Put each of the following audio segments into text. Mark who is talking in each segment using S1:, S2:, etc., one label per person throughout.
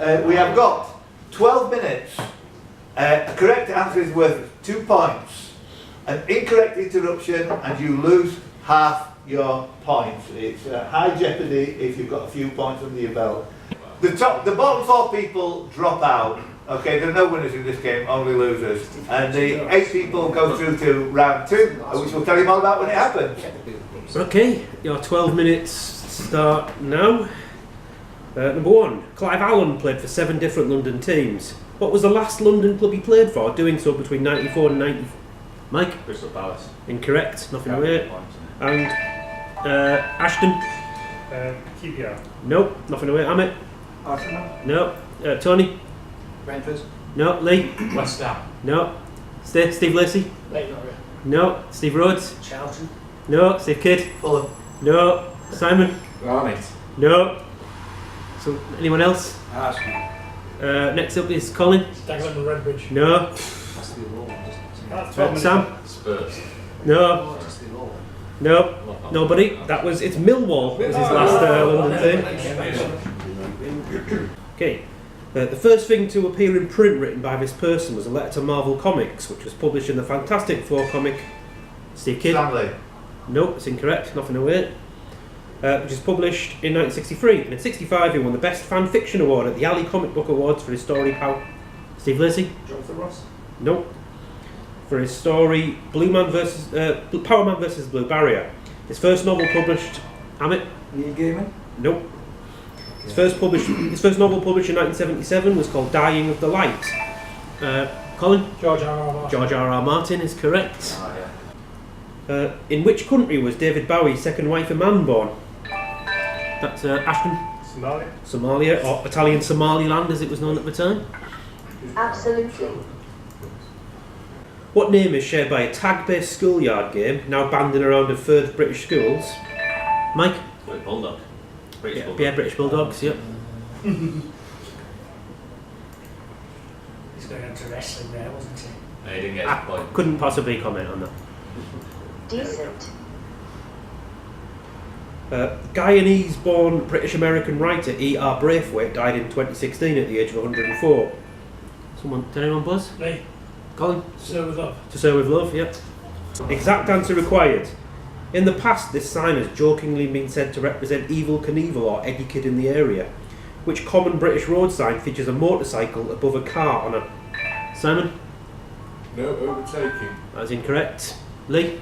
S1: We have got 12 minutes. A correct answer is worth 2 points. An incorrect interruption and you lose half your points. It's high jeopardy if you've got a few points under your belt. The bottom 4 people drop out. Okay, there are no winners in this game, only losers. And the 8 people go through to round 2, which we'll tell you more about when it happens.
S2: Okay, your 12 minutes start now. Number 1, Clive Allen played for 7 different London teams. What was the last London club he played for, doing so between 94 and 90? Mike?
S3: Crystal Palace.
S2: Incorrect, nothing away. And Ashton?
S4: QPR.
S2: Nope, nothing away. Amit?
S4: Arsenal.
S2: No. Tony?
S4: Brentford.
S2: No. Lee?
S3: West Ham.
S2: No. Steve Lacey?
S4: Leyton Orient.
S2: No. Steve Rhodes?
S4: Charlton.
S2: No. Steve Kidd?
S1: Fulham.
S2: No. Simon?
S3: Garnet.
S2: No. So, anyone else?
S4: Arsenal.
S2: Next up is Colin?
S4: Dagenham and Redbridge.
S2: No.
S4: Has to be low one, doesn't it?
S2: Sam?
S3: Spurs.
S2: No.
S4: Has to be low one.
S2: No. Nobody. It's Millwall. Was his last London team. Okay. The first thing to appear in print written by this person was a letter to Marvel Comics, which was published in the Fantastic Four comic. Steve Kidd?
S1: Stanley.
S2: No, it's incorrect. Nothing away. Which is published in 1963. And in 65 he won the Best Fan Fiction Award at the Alley Comic Book Awards for his story Steve Lacey?
S4: Jonathan Ross.
S2: No. For his story Power Man vs. Blue Barrier. His first novel published... Amit?
S4: Neil Gaiman.
S2: Nope. His first novel published in 1977 was called Dying of the Light. Colin?
S4: George R.R. Martin.
S2: George R.R. Martin is correct.
S3: Oh, yeah.
S2: In which country was David Bowie's second wife Iman born? That's Ashton?
S4: Somalia.
S2: Somalia, or Italian Somaliland as it was known at the time.
S5: Absolutely.
S2: What name is shared by a tag-based schoolyard game, now banned in around a third of British schools? Mike?
S3: Bulldog. British Bulldog.
S2: Yeah, British Bulldogs, yep.
S4: He's going into wrestling there, wasn't he?
S3: No, he didn't get his point.
S2: Couldn't possibly comment on that.
S5: Decent.
S2: Guyanese-born British-American writer E.R. Braithwaite died in 2016 at the age of 104. Did anyone buzz?
S4: Lee.
S2: Colin?
S4: So with love.
S2: To Serve With Love, yep. Exact answer required. In the past, this sign has jokingly been said to represent Evel Knievel or Eddie Kid in the area. Which common British road sign features a motorcycle above a car on a... Simon?
S6: No overtaking.
S2: That's incorrect. Lee?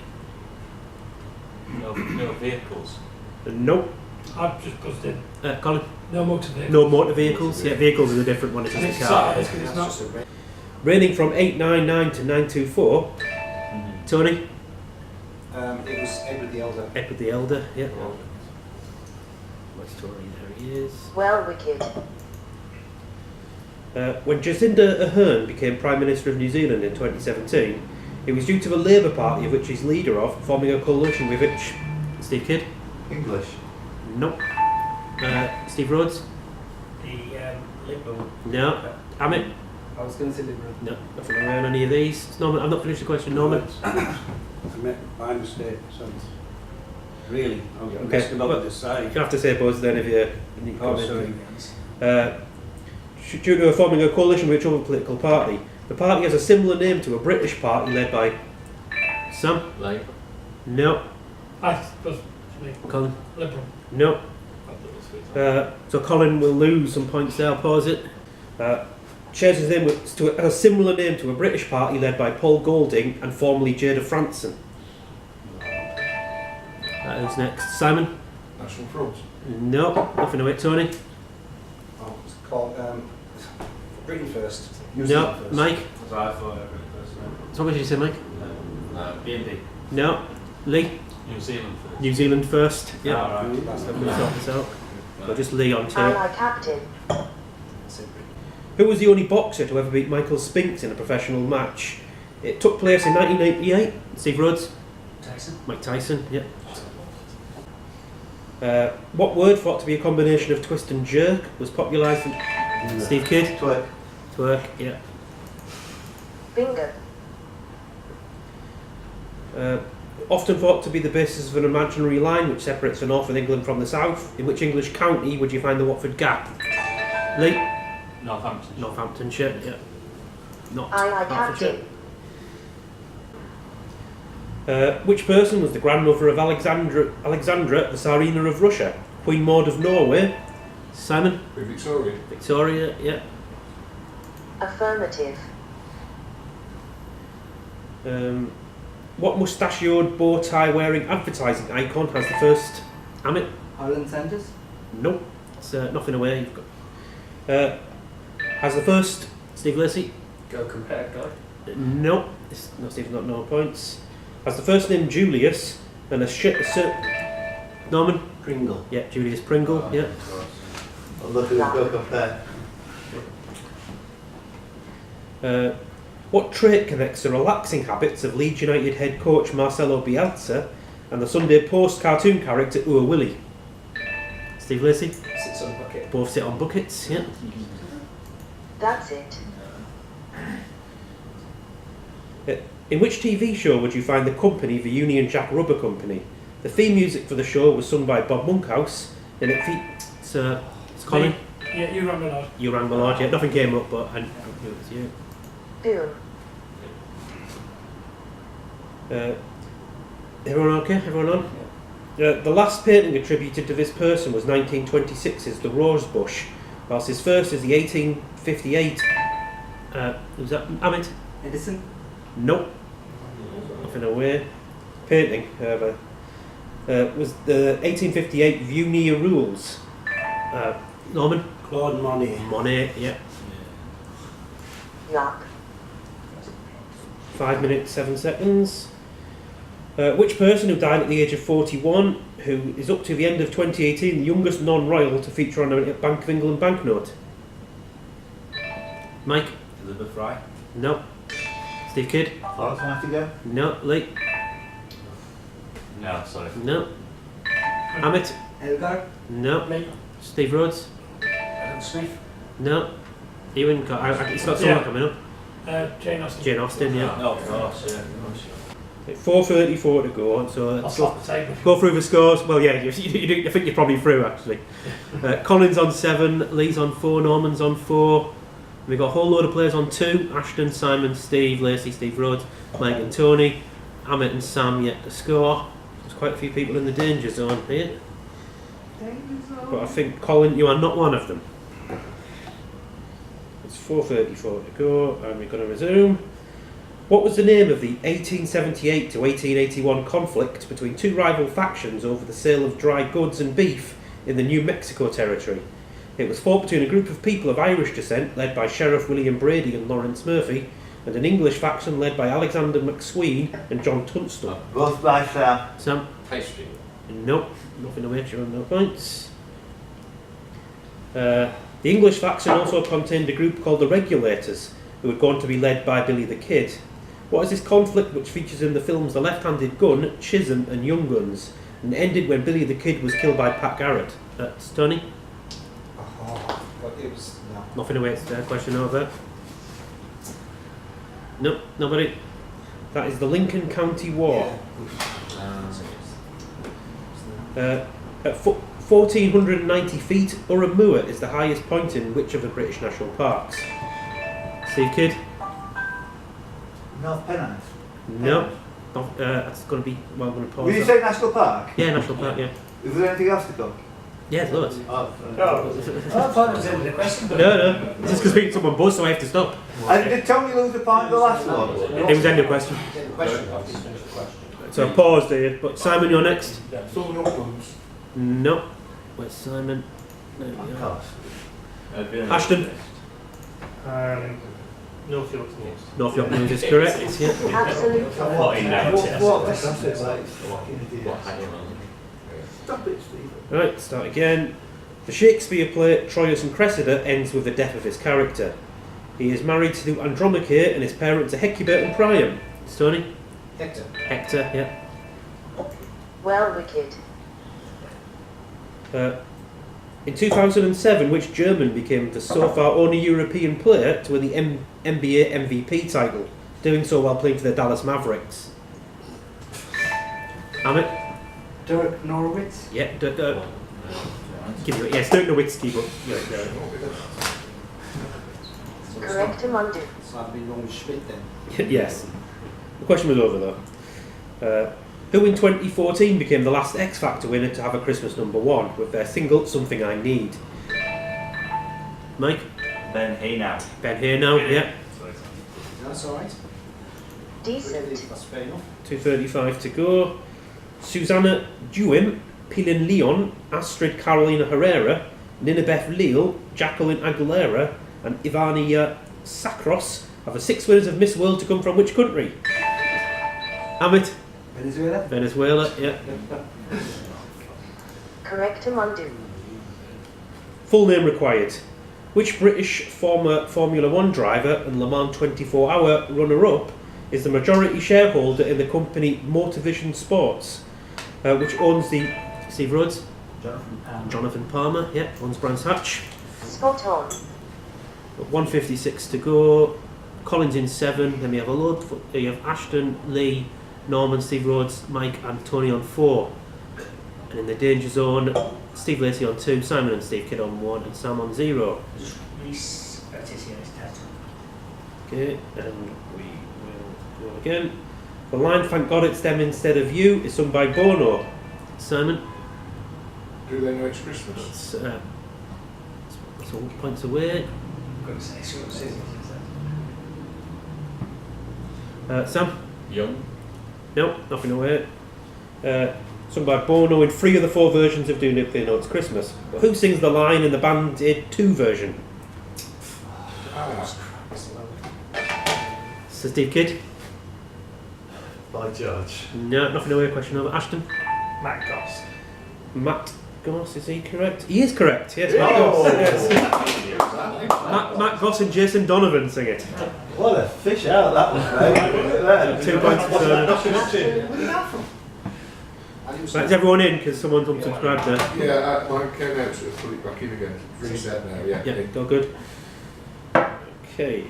S3: No vehicles.
S2: Nope.
S4: I've just buzzed in.
S2: Colin?
S4: No motor vehicles.
S2: No motor vehicles. Yeah, vehicles is a different one. It's just a car.
S4: It's not.
S2: Reigning from 899 to 924. Tony?
S7: It was Edward the Elder.
S2: Edward the Elder, yeah. My story, there he is.
S5: Well, wicked.
S2: When Jacinda Ardern became Prime Minister of New Zealand in 2017, it was due to the Labour Party, of which he's leader of, forming a coalition with which... Steve Kidd?
S1: English.
S2: Nope. Steve Rhodes?
S4: The Liberal.
S2: No. Amit?
S7: I was going to say Liberal.
S2: No, nothing around any of these. Norman, I've not finished the question. Norman?
S7: I made my mistake, so really, I'm
S2: Okay,
S7: just about to say.
S2: You have to say buzz then if you...
S7: Oh, sorry.
S2: Due to forming a coalition with each other political party, the party has a similar name to a British party led by... Sam?
S3: Labour.
S2: No.
S4: I buzzed.
S2: Colin?
S4: Liberal.
S2: No. So Colin will lose some points there, I'll pause it. Shares his name has a similar name to a British party led by Paul Golding and formerly Jada Franson. Who's next? Simon?
S6: National Front.
S2: No, nothing to it. Tony?
S7: Oh, it's called Britain First. New
S2: No.
S7: Zealand First.
S2: Mike?
S3: So I thought every person.
S2: So what did you say, Mike?
S3: BNP.
S2: No. Lee?
S3: New Zealand first.
S2: New Zealand first. Yeah.
S3: Ah, right.
S7: That's
S2: We'll sort this out. We'll just Lee on
S5: Aye,
S2: two.
S5: aye, Captain.
S2: Who was the only boxer to ever beat Michael Spinks in a professional match? It took place in 1988. Steve Rhodes?
S4: Tyson.
S2: Mike Tyson, yeah. What word thought to be a combination of twist and jerk was popularised in Steve Kidd?
S1: Twerk.
S2: Twerk, yeah.
S5: Bingo.
S2: Often thought to be the basis of an imaginary line which separates the north of England from the south. In which English county would you find the Watford Gap? Lee?
S3: Northampton.
S2: Northamptonshire, yeah. Not
S5: Aye, aye,
S2: Hertfordshire.
S5: Captain.
S2: Which person was the grandmother of Alexandra the Tsarina of Russia? Queen Maud of Norway? Simon?
S6: Victoria.
S2: Victoria, yeah.
S5: Affirmative.
S2: What mustachioed, bow tie wearing advertising icon has the first Amit?
S8: Highland Sanders?
S2: Nope. It's nothing away. You've got. Has the first Steve Lacey?
S8: Go compare guide.
S2: Nope. It's not Steve's got no points. Has the first name Julius and Norman?
S7: Pringle.
S2: Yeah, Julius Pringle.
S3: Oh,
S2: Yeah.
S3: of course.
S1: I'll look at the go compare.
S2: What trait connects the relaxing habits of Leeds United head coach Marcelo Bielsa and the Sunday Post cartoon character Ua Willie? Steve Lacey?
S8: Sits on bucket.
S2: Both sit on buckets, yeah.
S5: That's it.
S2: In which TV show would you find the company the Union Jack Rubber Company? The theme music for the show was sung by Bob Monkhouse, and it's Colin.
S4: Yeah, you rang Millard.
S2: You rang Millard, yeah. Nothing came up, but I knew it was you.
S5: Boom.
S2: Everyone okay? Everyone on? The last painting attributed to this person was 1926's The Rose Bush, whilst his first is the 1858. Was that Amit?
S8: Edison?
S2: Nope. Nothing away. Painting, however, was the 1858 Vunia Rules. Norman?
S7: Claude Monet.
S2: Monet, yeah.
S5: Yuck.
S2: 5 minutes, 7 seconds. Which person who died at the age of 41, who is up to the end of 2018 the youngest non-royal to feature on a Bank of England banknote? Mike?
S3: Elizabeth Fry.
S2: No. Steve Kidd?
S1: Florence Nightingale.
S2: No. Lee?
S3: No, sorry.
S2: No. Amit?
S8: Elgar?
S2: No.
S4: Me.
S2: Steve Rhodes?
S4: Adam Smith.
S2: No. Ewan? It's got someone
S4: Yeah.
S2: coming up.
S4: Jane Austen.
S2: Jane Austen, yeah.
S3: No, of course, yeah.
S2: 4:34 to go, so
S4: I'll
S2: let's
S4: slap the table.
S2: go through the scores. Well, yeah, I think you're probably through, actually. Colin's on 7, Lee's on 4, Norman's on 4. We've got a whole load of players on 2. Ashton, Simon, Steve, Lacey, Steve Rhodes, Mike and Tony. Amit and Sam yet to score. There's quite a few people in the danger zone here. But I think, Colin, you are not one of them. It's 4:34 to go, and we're going to resume. What was the name of the 1878 to 1881 conflict between two rival factions over the sale of dry goods and beef in the New Mexico Territory? It was fought between a group of people of Irish descent led by Sheriff William Brady and Lawrence Murphy, and an English faction led by Alexander McSween and John Tunstall.
S1: Both by Sam.
S2: Sam?
S3: High Street.
S2: Nope, nothing to make, no points. The English faction also contained a group called the Regulators, who had gone to be led by Billy the Kid. What is this conflict which features in the films The Left-Handed Gun, Chisholm and Young Guns, and ended when Billy the Kid was killed by Pat Garrett? That's Tony?
S8: Oh, but it was... No.
S2: Nothing to wait, question over. Nope, nobody. That is the Lincoln County War. At 1,490 feet, Urramua is the highest point in which of the British national parks? Steve Kidd?
S1: North Pennant.
S2: No. That's going to be, well, I'm going to pause
S1: Will you
S2: that.
S1: say National Park?
S2: Yeah, national park, yeah.
S1: Is there anything else to come?
S2: Yeah, there's loads.
S1: Oh,
S4: I thought it was the end of the question.
S2: No, this is because speaking to someone buzzed, so I have to stop.
S1: And did Tony lose a point in the last one?
S2: It was end of question. So I paused there, but Simon, you're next.
S6: So Young Guns.
S2: No. Where's Simon? There we
S1: Of
S2: are.
S1: course.
S2: Ashton?
S4: North York News.
S2: North York News is correct, yeah.
S5: Absolutely.
S1: What? That's it, like, fucking idiot. Stop it, Steve.
S2: Right, start again. The Shakespeare play Troilus and Cressida ends with the death of his character. He is married to Andromache and his parents are Hecuba and Priam. It's Tony?
S8: Hector.
S2: Hector, yeah.
S5: Well, wicked.
S2: In 2007, which German became the so far only European player to win the NBA MVP title, doing so while playing for the Dallas Mavericks? Amit?
S8: Dirk Norwitz.
S2: Yeah, give you it. Yes, Dirk Nowitzki, but yeah, no.
S5: Correct him undo.
S7: So I've been wrong with Schmidt then.
S2: Yes. The question was over though. Who in 2014 became the last X Factor winner to have a Christmas number one with their single Something I Need? Mike?
S3: Ben Haynow.
S2: Ben here now, yeah.
S7: That's alright.
S5: Decent.
S7: That's fair enough.
S2: 2:35 to go. Susanna Dewim, Pilin Leon, Astrid Carolina Herrera, Ninabeth Leal, Jacqueline Aguilera, and Ivania Sakros are the 6 winners of Miss World to come from which country? Amit?
S8: Venezuela?
S2: Venezuela, yeah.
S5: Correct him undo.
S2: Full name required. Which British former Formula 1 driver and Le Mans 24-hour runner-up is the majority shareholder in the company Motorvision Sports, which owns the... Steve Rhodes? Jonathan Palmer, yeah, owns Brands Hatch.
S5: Spot on.
S2: 1:56 to go. Collins in 7. Then we have a load. You have Ashton, Lee, Norman, Steve Rhodes, Mike, and Tony on 4. And in the danger zone, Steve Lacey on 2, Simon and Steve Kidd on 1, and Sam on 0.
S4: Reese Baptiste is test.
S2: Okay, and we will go again. The line "Thank God it's them instead of you" is sung by Bono. Simon.
S6: Do they know it's Christmas?
S2: That's all points away.
S4: I'm going to say short scissors.
S2: Sam.
S6: Young.
S2: No, nothing away. Sung by Bono in 3 of the 4 versions of Do They Know It's Christmas. But who sings the line in the Band Aid 2 version? So Steve Kidd?
S1: By George.
S2: No, nothing away. Question over. Ashton?
S4: Matt Goss.
S2: Matt Goss, is he correct? He is correct, yes. Matt Goss, yes. Matt Goss and Jason Donovan sing it.
S1: What a fish out that was, mate. Look at that.
S2: 2 points for Simon. Right, is everyone in? Because someone's unsubscribed there.
S6: Yeah, mine came out, so put it back in again. Reset now, yeah.
S2: Yeah, all good. Okay.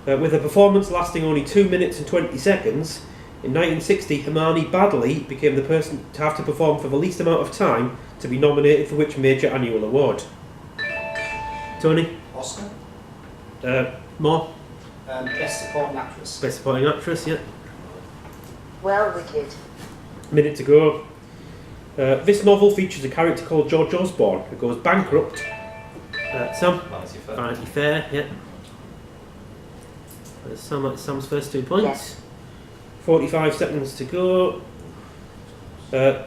S2: With a performance lasting only 2 minutes and 20 seconds, in 1960, Hermione Baddeley became the person to have to perform for the least amount of time to be nominated for which major annual award? Tony?
S7: Oscar.
S2: More?
S7: Best supporting actress.
S2: Best supporting actress, yeah.
S5: Well, wicked.
S2: Minute to go. This novel features a character called George Osborne who goes bankrupt. Sam?
S3: Vanity Fair.
S2: Vanity Fair, yeah. Sam's first 2 points.
S5: Yes.
S2: 45 seconds to go.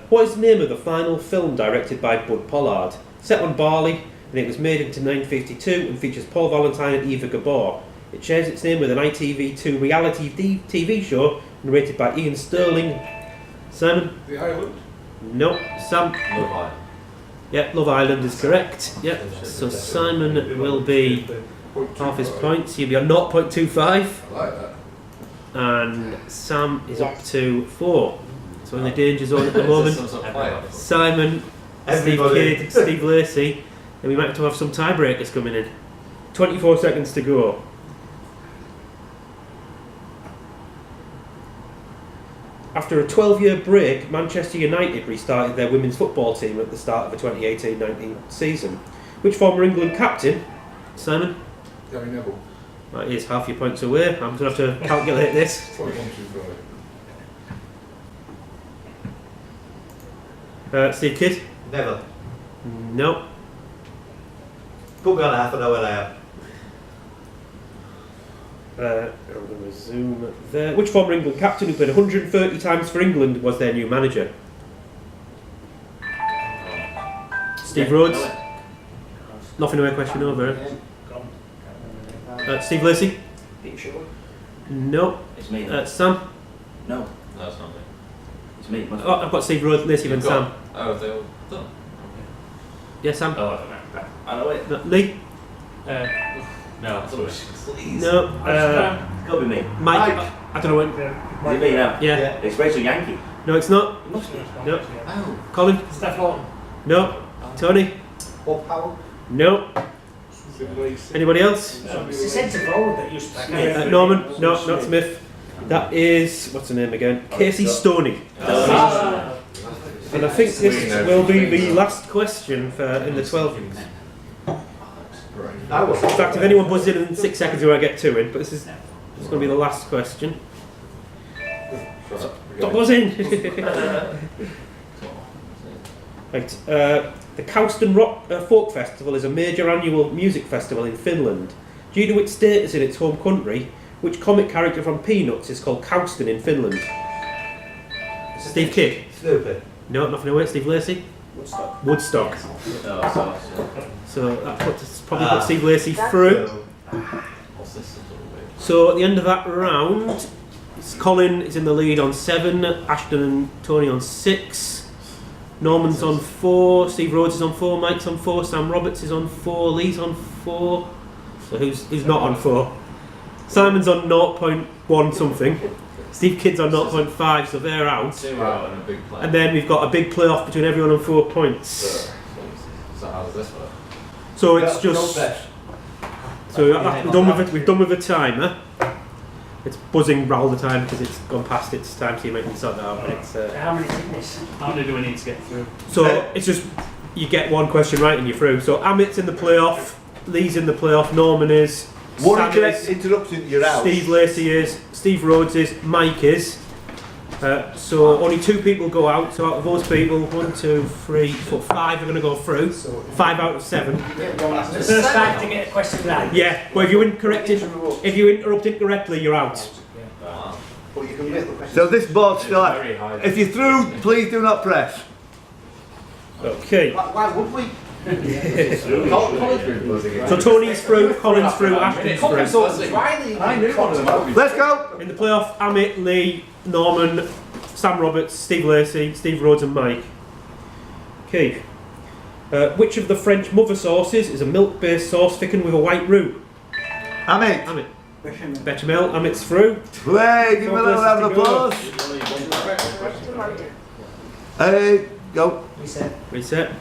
S2: What is the name of the final film directed by Bud Pollard? Set on Bali, and it was made into 1952 and features Paul Valentine and Eva Gabor. It shares its name with an ITV2 reality TV show narrated by Ian Sterling. Simon?
S6: The Island.
S2: No. Sam?
S3: Love Island.
S2: Yeah, Love Island is correct. Yeah. So Simon will be half his points. He'll be on 0.25.
S6: I like that.
S2: And Sam is up to 4. So in the danger zone at the moment. Simon, Steve
S1: Everybody.
S2: Kidd, Steve Lacey, and we might have to have some tiebreakers coming in. 24 seconds to go. After a 12-year break, Manchester United restarted their women's football team at the start of the 2018-19 season. Which former England captain? Simon?
S6: Gary Neville.
S2: That is half your points away. I'm going to have to calculate this.
S6: 0.125.
S2: Steve Kidd?
S1: Never.
S2: No.
S1: Put me on half an hour now.
S2: I'm going to zoom there. Which former England captain who played 130 times for England was their new manager? Steve Rhodes? Nothing away, question over. Steve Lacey?
S8: Pete Shore?
S2: No.
S3: It's me.
S2: Sam?
S8: No.
S3: No, it's not me.
S8: It's me.
S2: Oh, I've got Steve Rhodes, Lacey, and Sam.
S3: Oh, they all done.
S2: Yeah, Sam?
S3: Oh, I don't know. I know it.
S2: No, Lee?
S3: No, I thought it was please.
S2: No.
S8: Gotta be me.
S2: Mike? I don't know when.
S8: Is it me now?
S2: Yeah.
S8: It's Rachel Yankee.
S2: No, it's not. No.
S3: Oh.
S2: Colin?
S4: Steph Lawton.
S2: No. Tony?
S7: Bob Powell.
S2: No. Anybody else?
S4: It's the centre forward that used to play.
S2: Norman? No, not Smith. That is, what's her name again? Casey Stoney. And I think this will be the last question for in the 12 rings.
S6: brain.
S1: I will.
S2: In fact, if anyone buzzes in 6 seconds, we won't get to it. But this is going to be the last question. Stop buzzing! Right. The Kauston Rock Folk Festival is a major annual music festival in Finland. Due to its status in its home country, which comic character from Peanuts is called Kauston in Finland? Steve Kidd.
S1: Stupid.
S2: No, nothing away. Steve Lacey.
S7: Woodstock.
S2: Woodstock.
S3: Oh,
S2: So that probably put Steve Lacey through.
S3: what's this?
S2: So at the end of that round, Colin is in the lead on 7, Ashton and Tony on 6, Norman's on 4, Steve Rhodes is on 4, Mike's on 4, Sam Roberts is on 4, Lee's on 4. So who's not on 4? Simon's on 0.1 something. Steve Kidd's on 0.5, so they're out.
S3: 2 out and a big play.
S2: And then we've got a big playoff between everyone on 4 points.
S3: So how does this work?
S2: So it's just. So we've done with the timer. It's buzzing all the time because it's gone past its time, so you might need to sort that out. But it's,
S4: How many thickness?
S3: How many do we need to get through?
S2: so it's just you get one question right and you're through. So Amit's in the playoff, Lee's in the playoff, Norman is,
S1: One
S2: Sam
S1: correct
S2: is,
S1: interruption, you're out.
S2: Steve Lacey is, Steve Rhodes is, Mike is. So only 2 people go out. So out of those people, 1, 2, 3, 4, 5 are going to go through. 5 out of 7.
S4: Just start to get a question right.
S2: Yeah, but if you interrupt incorrectly, you're out.
S7: But you can make the question.
S1: So this board's still
S3: Very high.
S1: If you're through, please do not press.
S2: Okay.
S7: Why would we?
S2: So Tony's through, Colin's through, Ashton's through.
S6: I knew one of them.
S1: Let's go.
S2: In the playoff, Amit, Lee, Norman, Sam Roberts, Steve Lacey, Steve Rhodes and Mike. Okay. Which of the French mother sauces is a milk-based sauce thickened with a white roux?
S1: Amit.
S2: Amit. Bechamel, Amit's through.
S1: Play, give me a little round of applause. Go.
S2: Reset.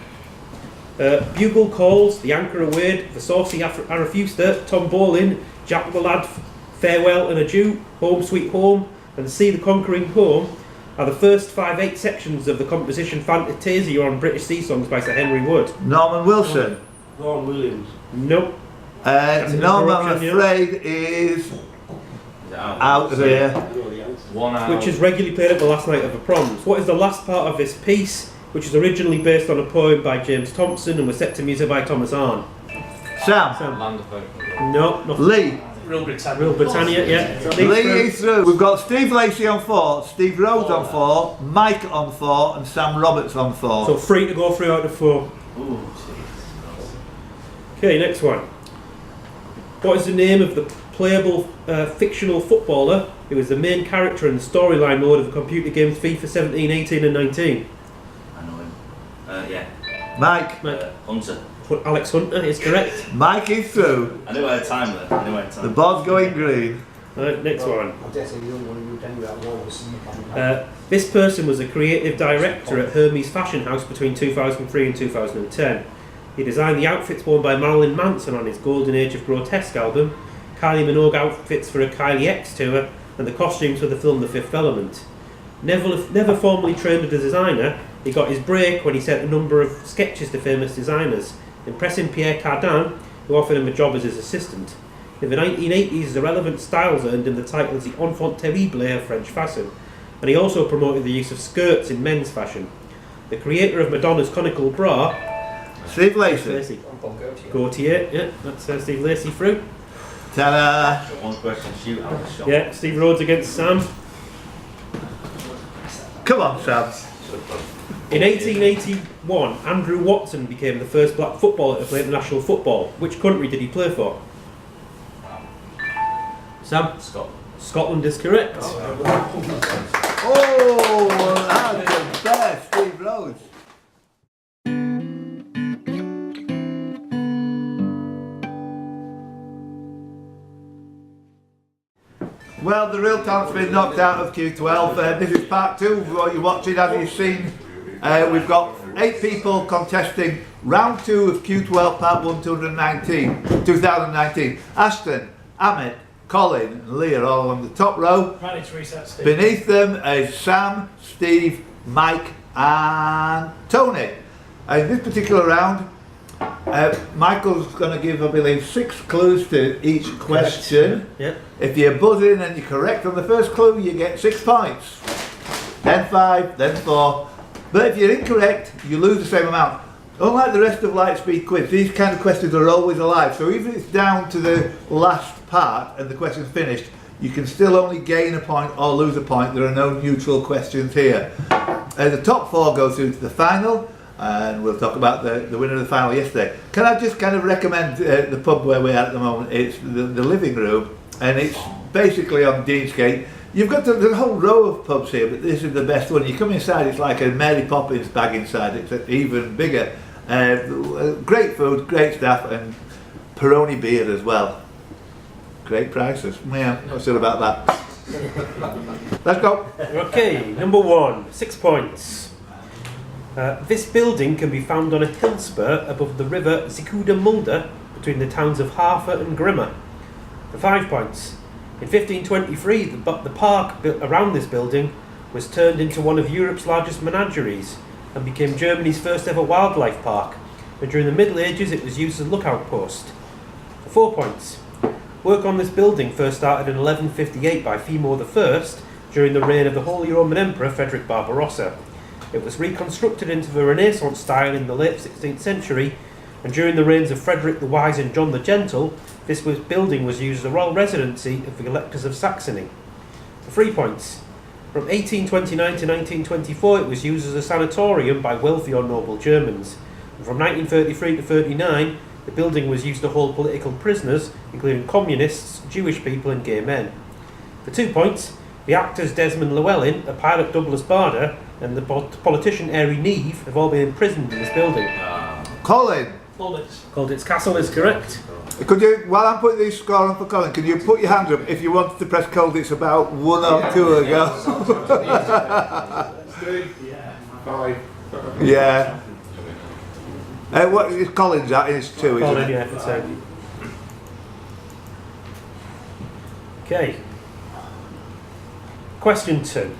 S2: Bugle calls, the anchor aweighed, the saucy Arethuster, Tom Bowling, Jack the Lad, Farewell and Adieu, Home Sweet Home, and See the Conquering Home are the first 5/8 sections of the composition Fantasia on British Sea Songs by Sir Henry Wood.
S1: Norman Wilson.
S7: Vaughan Williams.
S2: Nope.
S1: Norman, I'm
S2: interruption, yeah.
S1: afraid, is out of here.
S7: I know the answer.
S3: 1 out.
S2: Which is regularly played at the last night of the proms. What is the last part of this piece, which is originally based on a poem by James Thompson and was set to music by Thomas Arne?
S1: Sam.
S3: Land of Hope.
S2: No, nothing.
S1: Lee.
S4: Real Britannia.
S2: Real Britannia, yeah.
S1: Lee
S2: Lee's through.
S1: is through. We've got Steve Lacey on 4, Steve Rhodes on 4, Mike on 4, and Sam Roberts on 4.
S2: So 3 to go through out of 4.
S8: Ooh,
S2: Okay, next one. What is the name of the playable fictional footballer who is the main character in the storyline mode of the computer games FIFA 17, 18 and 19?
S8: I know him. Yeah.
S1: Mike.
S8: Hunter.
S2: Alex Hunter is correct.
S1: Mike is through.
S8: I knew I had time there. I knew I had
S1: The
S8: time.
S1: board's going green.
S2: Right, next one.
S7: I dare say you don't want to move anywhere at Wallace.
S2: This person was a creative director at Hermes Fashion House between 2003 and 2010. He designed the outfits worn by Marilyn Manson on his Golden Age of Grotesque album, Kylie Minogue outfits for a Kylie X tour, and the costumes for the film The Fifth Element. Never formally trained as a designer, he got his break when he sent a number of sketches to famous designers, impressing Pierre Cardin, who offered him a job as his assistant. In the 1980s, the relevant styles earned him the title as the enfant terrible of French fashion, and he also promoted the use of skirts in men's fashion. The creator of Madonna's conical bra,
S1: Steve Lacey.
S2: Gautier, yeah, that's Steve Lacey through.
S1: Ta-da.
S8: One question, shoot, I was shocked.
S2: Yeah, Steve Rhodes against Sam.
S1: Come on, Sam.
S2: In 1881, Andrew Watson became the first black footballer to play international football. Which country did he play for? Sam?
S3: Scotland.
S2: Scotland is correct.
S1: Oh, that's the best, Steve Rhodes. Well, the real talent's been knocked out of Q12. This is part 2 of what you're watching. As you've seen, we've got 8 people contesting round 2 of Q12 part 1 2019. Ashton, Amit, Colin and Lee are all on the top row.
S4: Right, it's reset, Steve.
S1: Beneath them is Sam, Steve, Mike and Tony. In this particular round, Michael's going to give, I believe, 6 clues to each question.
S2: Yep.
S1: If you buzz in and you're correct on the first clue, you get 6 points. Then 5, then 4. But if you're incorrect, you lose the same amount. Unlike the rest of LightSpeed quiz, these kind of questions are always alive. So even if it's down to the last part and the question's finished, you can still only gain a point or lose a point. There are no neutral questions here. The top 4 go through to the final, and we'll talk about the winner of the final yesterday. Can I just kind of recommend the pub where we're at the moment? It's the living room, and it's basically on Deansgate. You've got there's a whole row of pubs here, but this is the best one. You come inside, it's like a Mary Poppins bag inside, except even bigger. Great food, great staff, and Peroni beer as well. Great prices. Yeah, not sure about that. Let's go.
S2: Okay, number 1, 6 points. This building can be found on a hill spur above the river Zikuda Mulda between the towns of Harfer and Grimma. For 5 points. In 1523, the park built around this building was turned into one of Europe's largest menageries and became Germany's first ever wildlife park. But during the Middle Ages, it was used as a lookout post. For 4 points. Work on this building first started in 1158 by Timur I during the reign of the Holy Roman Emperor Frederick Barbarossa. It was reconstructed into the Renaissance style in the late 16th century, and during the reigns of Frederick the Wise and John the Gentle, this building was used as a royal residency of the Electors of Saxony. For 3 points. From 1829 to 1924 it was used as a sanatorium by wealthy or noble Germans. And from 1933 to 39 the building was used to hold political prisoners, including communists, Jewish people and gay men. For 2 points, the actors Desmond Llewellyn, the pilot Douglas Bader and the politician Airy Neve have all been imprisoned in this building.
S1: Colin,
S2: Colditz Castle is correct.
S1: could you, while I'm putting these scores on for Colin, could you put your hands up if you wanted to press Colditz about 1 or 2 ago?
S6: 5.
S1: Yeah. What is Colin's at? It's 2, isn't
S2: Colin,
S1: it?
S2: yeah, for 2. Okay. Question 2.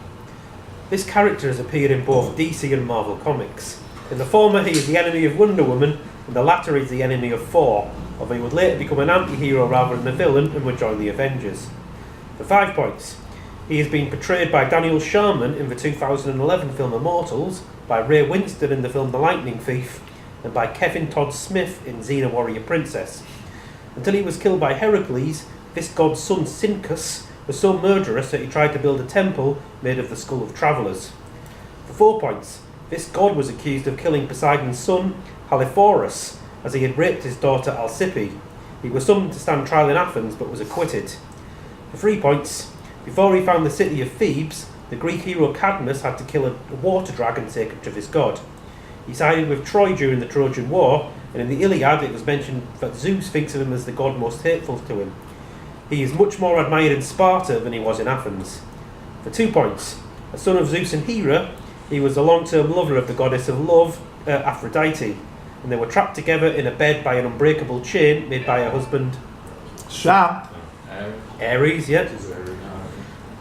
S2: This character has appeared in both DC and Marvel comics. In the former, he is the enemy of Wonder Woman, and the latter is the enemy of Thor, although he would later become an anti-hero rather than a villain and would join the Avengers. For 5 points. He has been portrayed by Daniel Sharman in the 2011 film Immortals, by Ray Winston in the film The Lightning Thief, and by Kevin Todd Smith in Xena Warrior Princess. Until he was killed by Heracles, this god's son Sincus was so murderous that he tried to build a temple made of the skull of travellers. For 4 points. This god was accused of killing Poseidon's son, Haliphorus, as he had raped his daughter Alcippe. He was summoned to stand trial in Athens, but was acquitted. For 3 points. Before he found the city of Thebes, the Greek hero Cadmus had to kill a water dragon sacred to this god. He sided with Troy during the Trojan War, and in the Iliad it was mentioned that Zeus thinks of him as the god most hateful to him. He is much more admired in Sparta than he was in Athens. For 2 points. A son of Zeus and Hera, he was a long-term lover of the goddess of love, Aphrodite, and they were trapped together in a bed by an unbreakable chain made by her husband
S1: Sam.
S2: Ares. Yeah.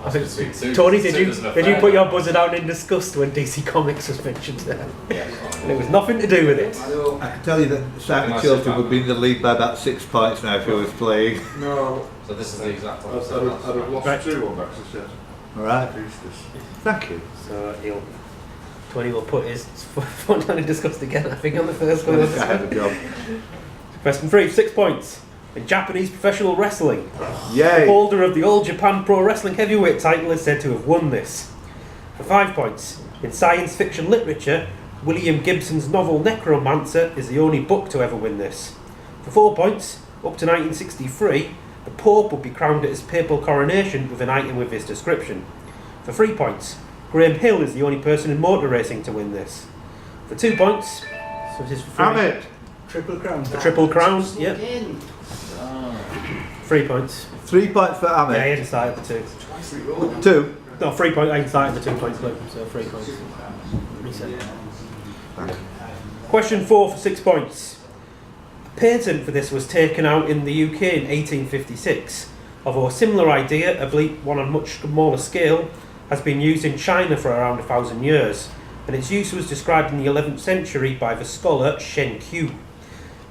S3: I think
S2: Tony, did you put your buzzer down in disgust when DC Comics was mentioned there? And it was nothing to do with it.
S1: I can tell you that Simon Chilton would be in the lead by about 6 points now if he was playing.
S6: No,
S3: So this is the exact one.
S6: I'd have lost
S2: Right.
S6: 2 on Baxter.
S1: Alright. Thank you.
S2: So Tony will put his foot down in disgust again, I think, on the first one.
S1: I have a job.
S2: Question 3, 6 points. In Japanese professional wrestling, the
S1: Yay.
S2: holder of the All Japan Pro Wrestling Heavyweight title is said to have won this. For 5 points. In science fiction literature, William Gibson's novel Necromancer is the only book to ever win this. For 4 points, up to 1963, the Pope would be crowned at his papal coronation with an item with this description. For 3 points, Graham Hill is the only person in motor racing to win this. For 2 points, so it is for 3.
S1: Amit.
S7: Triple Crown.
S2: The Triple Crown, yep. 3 points.
S1: 3 points for
S2: Yeah,
S1: Amit.
S2: he had started the 2.
S1: 2.
S2: No, 3 points. I had started the 2 points club, so 3 points. Reset. Question 4 for 6 points. A patent for this was taken out in the UK in 1856, although a similar idea, albeit one on much smaller scale, has been used in China for around 1,000 years, and its use was described in the 11th century by the scholar Shen Qiu.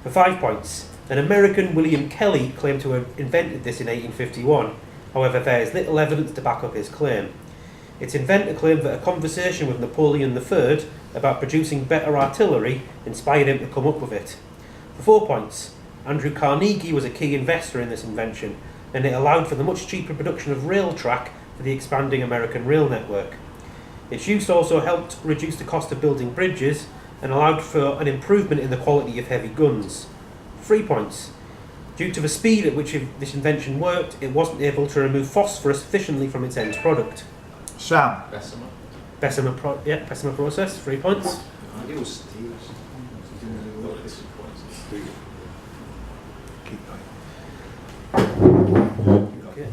S2: For 5 points, an American William Kelly claimed to have invented this in 1851. However, there is little evidence to back up his claim. Its inventor claimed that a conversation with Napoleon III about producing better artillery inspired him to come up with it. For 4 points, Andrew Carnegie was a key investor in this invention, and it allowed for the much cheaper production of rail track for the expanding American rail network. Its use also helped reduce the cost of building bridges and allowed for an improvement in the quality of heavy guns. 3 points. Due to the speed at which this invention worked, it wasn't able to remove phosphorus efficiently from its end product.
S1: Sam.
S3: Bessemer.
S2: Bessemer process, 3 points.
S3: I think it was Steve.
S1: Keep going.
S2: Okay.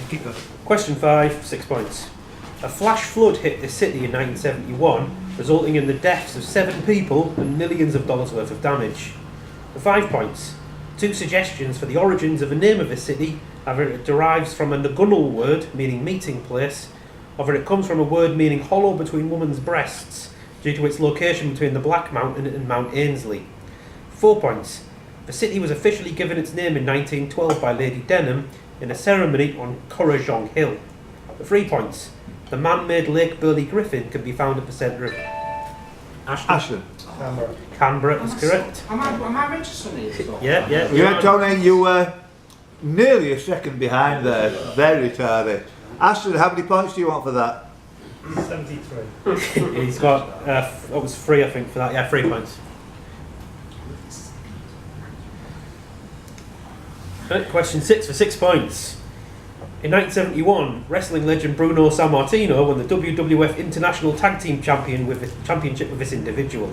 S1: Keep going.
S2: Question 5, 6 points. A flash flood hit this city in 1971, resulting in the deaths of 7 people and millions of dollars worth of damage. For 5 points, 2 suggestions for the origins of the name of this city. Either it derives from a Nagunal word meaning meeting place, or it comes from a word meaning hollow between women's breasts due to its location between the Black Mountain and Mount Ainslie. 4 points. The city was officially given its name in 1912 by Lady Denham in a ceremony on Currajong Hill. For 3 points. The man-made Lake Burley Griffin can be found at the centre of
S1: Ashton.
S2: Canberra is correct.
S3: Am I registered here?
S2: Yeah.
S1: Yeah, Tony, you were nearly a second behind there. Very tardy. Ashton, how many points do you want for that?
S4: 73.
S2: He's got, it was 3 I think for that, yeah, 3 points. Right, question 6 for 6 points. In 1971, wrestling legend Bruno Sammartino won the WWF International Tag Team Championship with this individual.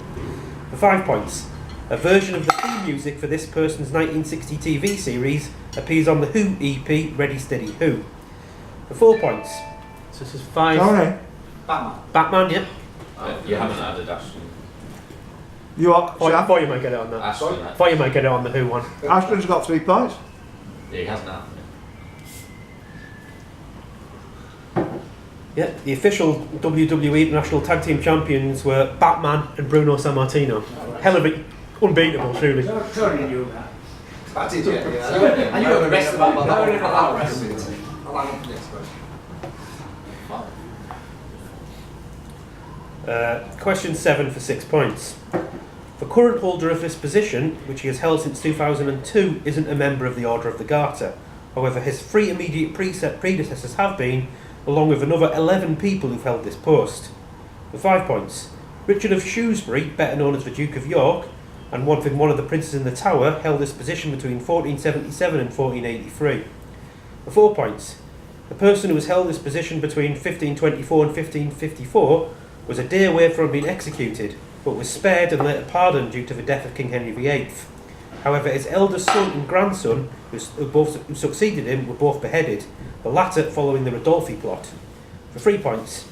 S2: For 5 points, a version of the theme music for this person's 1960 TV series appears on the Who EP Ready Steady Who. For 4 points, so this is 5.
S1: Tony,
S2: Batman, yeah.
S3: You haven't added Ashton.
S1: you are. Sam?
S2: Thought you might get it on that.
S3: Ashton.
S2: Thought you might get it on the Who one.
S1: Ashton's got 3 points.
S3: Yeah, he has now.
S2: Yeah, the official WWE International Tag Team Champions were Batman and Bruno Sammartino. Hell of it, unbeatable, truly.
S4: Tony knew that.
S6: I did, yeah.
S3: I knew the rest of that, but
S6: I'll
S3: that
S6: rest it. I'll hang on for the next question.
S2: Question 7 for 6 points. The current holder of this position, which he has held since 2002, isn't a member of the Order of the Garter. However, his 3 immediate predecessors have been, along with another 11 people who've held this post. For 5 points, Richard of Shrewsbury, better known as the Duke of York, and one of the princes in the Tower, held this position between 1477 and 1483. For 4 points, the person who has held this position between 1524 and 1554 was a day away from being executed, but was spared and later pardoned due to the death of King Henry VIII. However, his eldest son and grandson, who succeeded him, were both beheaded, the latter following the Rodolphi plot. For 3 points,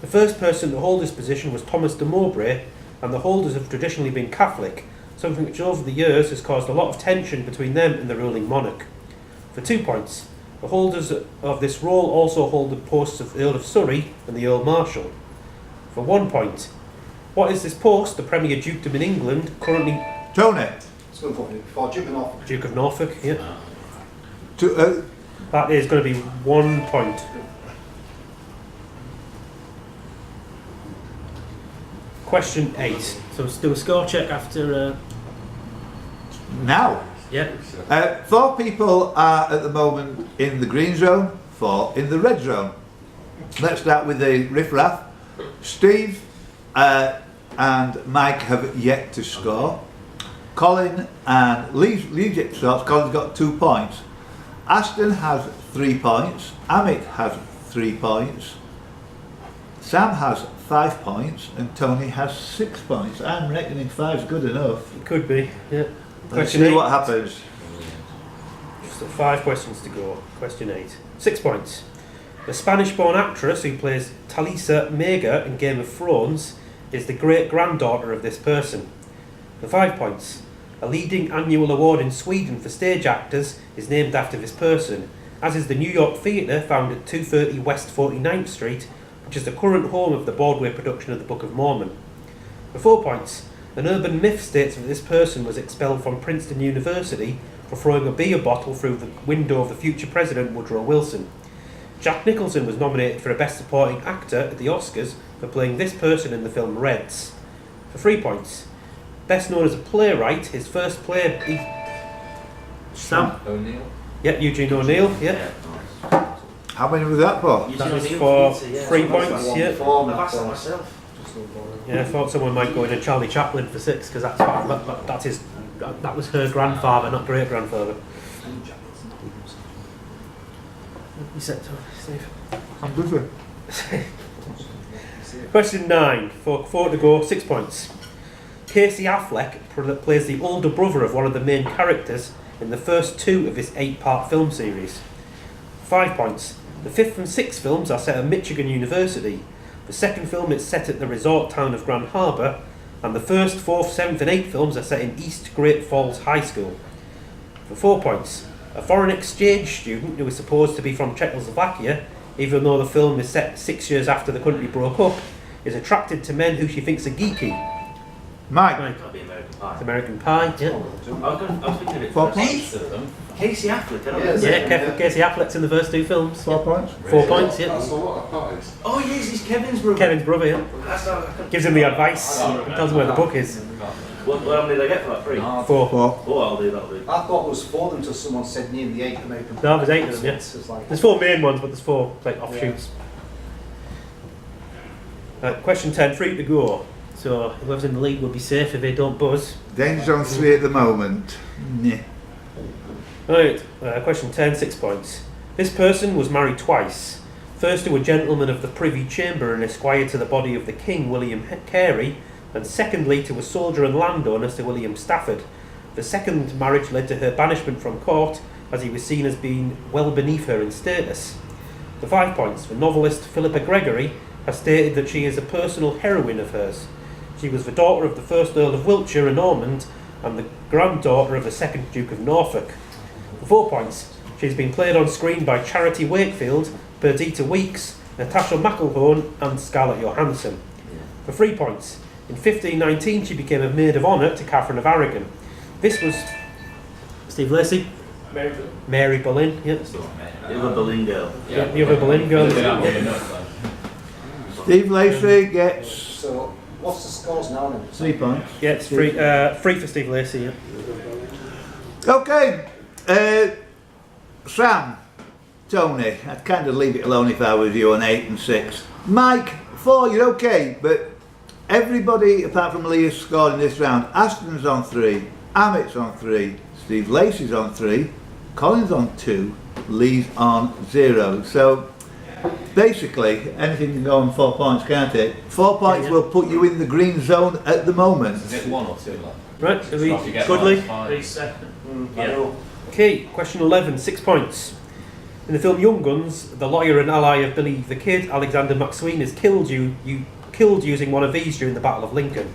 S2: the first person to hold this position was Thomas de Mowbray, and the holders have traditionally been Catholic, something which over the years has caused a lot of tension between them and the ruling monarch. For 2 points, the holders of this role also hold the posts of Earl of Surrey and the Earl Marshal. For 1 point, what is this post, the Premier Dukedom in England, currently...
S1: Tony,
S6: It's going to put me before Duke of Norfolk.
S2: Duke of Norfolk, yeah.
S1: to,
S2: That is going to be 1 point. Question 8. So let's do a score check after...
S1: now.
S2: Yeah.
S1: 4 people are at the moment in the green zone, 4 in the red zone. Let's start with the riff-raff. Steve and Mike have yet to score. Colin and Lee's yet to score. Colin's got 2 points. Ashton has 3 points. Amit has 3 points. Sam has 5 points and Tony has 6 points. I'm reckoning 5's good enough.
S2: It could be, yeah.
S1: Let's
S2: Question
S1: see
S2: 8.
S1: what happens.
S2: Just 5 questions to go. Question 8. 6 points. The Spanish-born actress who plays Talisa Mega in Game of Thrones is the great-granddaughter of this person. For 5 points. A leading annual award in Sweden for stage actors is named after this person, as is the New York Theatre, found at 230 West 49th Street, which is the current home of the Broadway production of the Book of Mormon. For 4 points, an urban myth states that this person was expelled from Princeton University for throwing a beer bottle through the window of the future president Woodrow Wilson. Jack Nicholson was nominated for a Best Supporting Actor at the Oscars for playing this person in the film Reds. For 3 points, best known as a playwright, his first play... Sam?
S3: O'Neill.
S2: Yeah, Eugene O'Neill, yeah.
S1: How many was that for?
S2: That was for 3 points, yeah.
S7: I've asked that myself.
S2: Yeah, I thought someone might go in and Charlie Chaplin for 6, because that was her grandfather, not great grandfather. You said so, Steve.
S1: I'm busy.
S2: Question 9, 4 to go, 6 points. Casey Affleck plays the older brother of one of the main characters in the first 2 of this 8-part film series. 5 points. The 5th and 6th films are set at Michigan University. The second film is set at the resort town of Grand Harbor, and the 1st, 4th, 7th and 8th films are set in East Great Falls High School. For 4 points. A foreign exchange student who is supposed to be from Czechoslovakia, even though the film is set 6 years after the country broke up, is attracted to men who she thinks are geeky.
S1: Mike.
S8: That'll be American Pie.
S2: It's American Pie, yeah.
S8: I was thinking of it
S1: 4
S8: for
S1: points?
S8: them. Casey Affleck, I don't
S6: Yes.
S8: know.
S2: Yeah, Casey Affleck's in the first 2 films.
S1: 4 points.
S2: 4 points, yeah.
S6: That's a lot of pies.
S8: Oh yes, he's Kevin's brother.
S2: Kevin's brother, yeah.
S8: That's not,
S2: Gives him the advice, and tells him where the book is.
S8: what how many did I get for that? 3?
S2: 4.
S1: 4.
S8: Oh, that'll do.
S7: I thought there was 4 until someone said name the 8 American.
S2: No, there's 8 of them, yeah.
S7: It's like,
S2: There's 4 main ones, but there's 4 like offshoots. Question 10, 3 to go. So whoever's in the lead will be safe if they don't buzz.
S1: Danger on 3 at the moment. Nah.
S2: Right, question 10, 6 points. This person was married twice. First to a gentleman of the Privy Chamber and esquire to the body of the King, William Carey, and secondly to a soldier and landowner, Sir William Stafford. The second marriage led to her banishment from court, as he was seen as being well beneath her in status. For 5 points, the novelist Philippa Gregory has stated that she is a personal heroine of hers. She was the daughter of the first Earl of Wiltshire and Ormond, and the granddaughter of the second Duke of Norfolk. For 4 points, she has been played on screen by Charity Wakefield, Perdita Weeks, Natasha McElhone and Scarlett Johansson. For 3 points, in 1519 she became a maid of honour to Catherine of Aragon. This was Steve Lacey, Mary Boleyn, yeah.
S8: The other Berlin girl.
S2: Yeah, the other Boleyn girl.
S1: Steve Lacey gets
S7: so, what's the scores now then?
S1: 3 points.
S2: Yeah, it's free for Steve Lacey. Yeah.
S1: Okay. Sam, Tony, I'd kind of leave it alone if I was you on 8 and 6. Mike, 4, you're okay, but everybody apart from Lee has scored in this round. Aston's on 3, Amit's on 3, Steve Lacey's on 3, Colin's on 2, Lee's on 0. So basically anything can go on 4 points, can't it? 4 points will put you in the green zone at the moment.
S3: Is it 1 or 2 left?
S2: Right, are we
S3: So if you get
S2: good, Lee?
S3: -5.
S2: Yeah. Okay, question 11, 6 points. In the film Young Guns, the lawyer and ally of Billy the Kid, Alexander McSween, is killed using one of these during the Battle of Lincoln.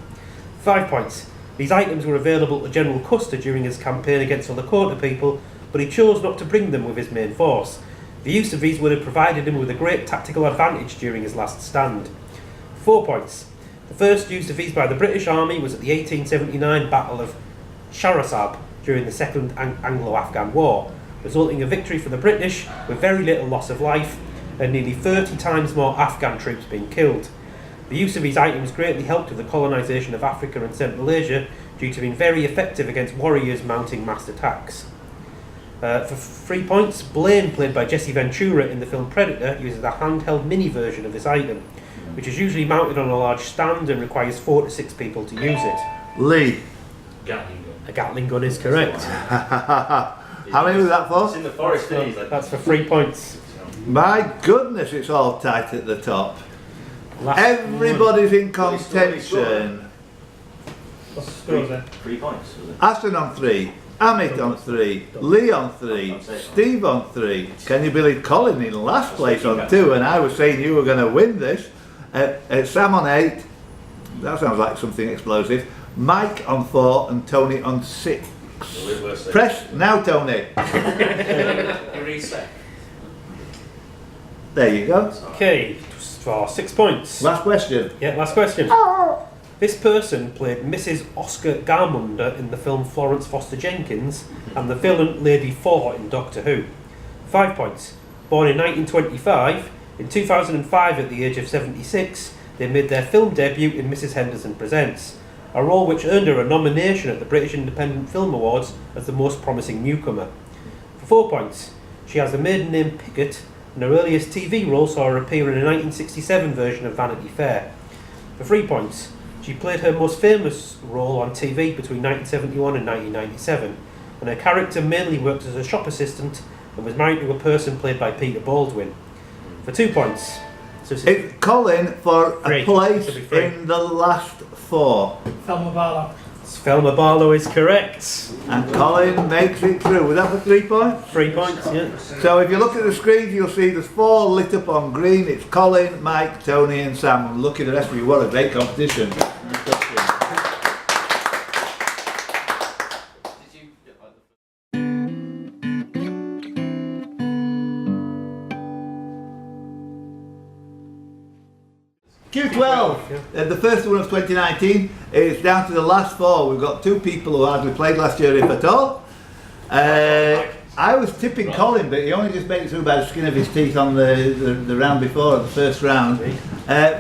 S2: 5 points. These items were available to General Custer during his campaign against the Lakota people, but he chose not to bring them with his main force. The use of these would have provided him with a great tactical advantage during his last stand. 4 points. The first use of these by the British Army was at the 1879 Battle of Sharasab during the Second Anglo-Afghan War, resulting in a victory for the British with very little loss of life and nearly 30 times more Afghan troops being killed. The use of these items greatly helped with the colonisation of Africa and Central Asia due to being very effective against warriors mounting massed attacks. For 3 points, Blaine, played by Jesse Ventura in the film Predator, uses a handheld mini version of this item, which is usually mounted on a large stand and requires 4 to 6 people to use it.
S1: Lee.
S2: A Gatling gun is correct.
S1: How many was that
S8: It's
S1: for?
S8: in the forest, isn't it?
S2: That's for 3 points.
S1: My goodness, it's all tight at the top.
S2: Last
S1: Everybody's in contention.
S2: What's the scores then?
S8: 3 points. Was it?
S1: Aston on 3, Amit on 3, Lee on 3, Steve on 3. Can you believe Colin in last place on 2? And I was saying you were going to win this. Sam on 8. That sounds like something explosive. Mike on 4 and Tony on 6. Press now, Tony.
S3: Reset.
S1: There you go.
S2: Okay, for 6 points.
S1: Last question.
S2: Yeah, last question. This person played Mrs. Oscar Garmunder in the film Florence Foster Jenkins and the villain Lady Four in Doctor Who. 5 points. Born in 1925, in 2005 at the age of 76, they made their film debut in Mrs. Henderson Presents, a role which earned her a nomination at the British Independent Film Awards as the most promising newcomer. For 4 points, she has the maiden name Pickett, and her earliest TV role saw her appear in a 1967 version of Vanity Fair. For 3 points, she played her most famous role on TV between 1971 and 1997, and her character mainly worked as a shop assistant and was married to a person played by Peter Baldwin. For 2 points,
S1: It's Colin for
S2: Three.
S1: a place
S2: Should be three.
S1: in the last 4.
S4: Thelma Barlow.
S2: Thelma Barlow is correct.
S1: And Colin makes it through. Was that for 3 points?
S2: 3 points, yeah.
S1: So if you look at the screens, you'll see there's 4 lit up on green. It's Colin, Mike, Tony and Sam. Look at the rest of you. What a great competition. Q12, the first one of 2019, is down to the last 4. We've got 2 people who hardly played last year, if at all. I was tipping Colin, but he only just made it through by the skin of his teeth on the round before, the first round.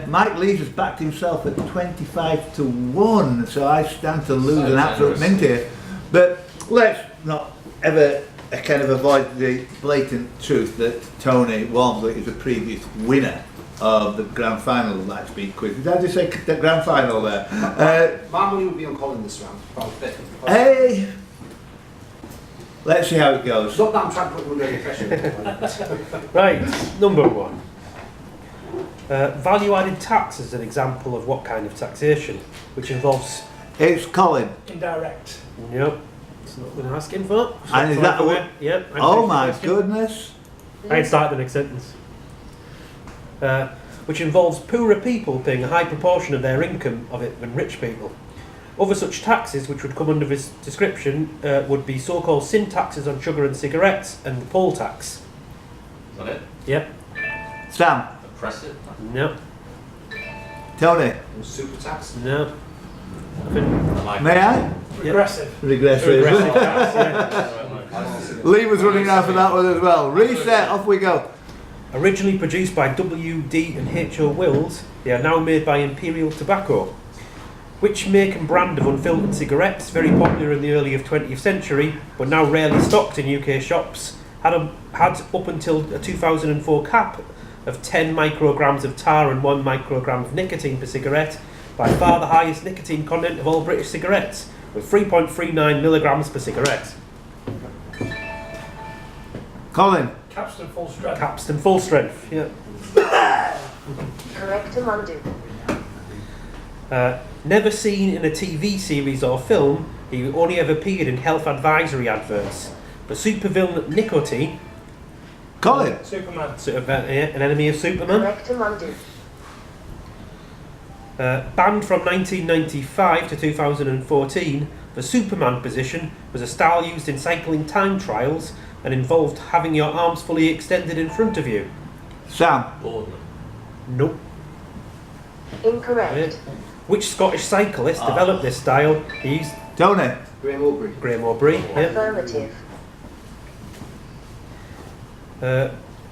S1: Mike Lees has backed himself at 25 to 1, so I stand to lose an absolute mint here. But let's not ever kind of avoid the blatant truth that Tony Walmsley is a previous winner of the grand final of LightSpeed quiz. Did I just say the grand final there?
S6: My money would be on Colin this round. Probably.
S1: Hey, let's see how it goes.
S6: Not that I'm trying to put you under any pressure.
S2: Right, number 1. Value-added tax is an example of what kind of taxation, which involves...
S1: It's Colin.
S4: Indirect.
S2: Yep, it's not what I'm asking for.
S1: And is that the one?
S2: Yep. I'm
S1: Oh
S2: finished
S1: my
S2: with the question.
S1: goodness.
S2: I can start the next sentence. Which involves poorer people paying a high proportion of their income of it than rich people. Other such taxes, which would come under this description, would be so-called sin taxes on sugar and cigarettes and the poll tax.
S3: Is that it?
S2: Yep.
S1: Sam.
S3: Oppressive?
S2: No.
S1: Tony.
S6: Super tax.
S2: No. I think-
S1: May I?
S4: Regressive.
S1: Regressive.
S2: Regressive tax, yeah.
S1: Lee was running out for that one as well. Reset, off we go.
S2: Originally produced by W.D. and H.O. Wills, they are now made by Imperial Tobacco. Which make and brand of unfiltered cigarettes, very popular in the early 20th century, but now rarely stocked in UK shops, had up until a 2004 cap of 10 micrograms of tar and 1 microgram of nicotine per cigarette, by far the highest nicotine content of all British cigarettes, with 3.39 milligrams per cigarette.
S1: Colin.
S4: Capstan full strength.
S2: Capstan full strength, yeah.
S5: Correctum undo.
S2: Never seen in a TV series or film, he only ever appeared in health advisory adverts. The supervillain Nicotine,
S1: Colin.
S4: Superman.
S2: an enemy of Superman.
S5: Correctum undo.
S2: Banned from 1995 to 2014, the Superman position was a style used in cycling time trials and involved having your arms fully extended in front of you.
S1: Sam.
S3: Boardman.
S2: Nope.
S5: Incorrect.
S2: Which Scottish cyclist developed this style? He used
S1: Tony.
S6: Graham Aubrey.
S2: Graham Aubrey. Yeah.
S5: Affirmative.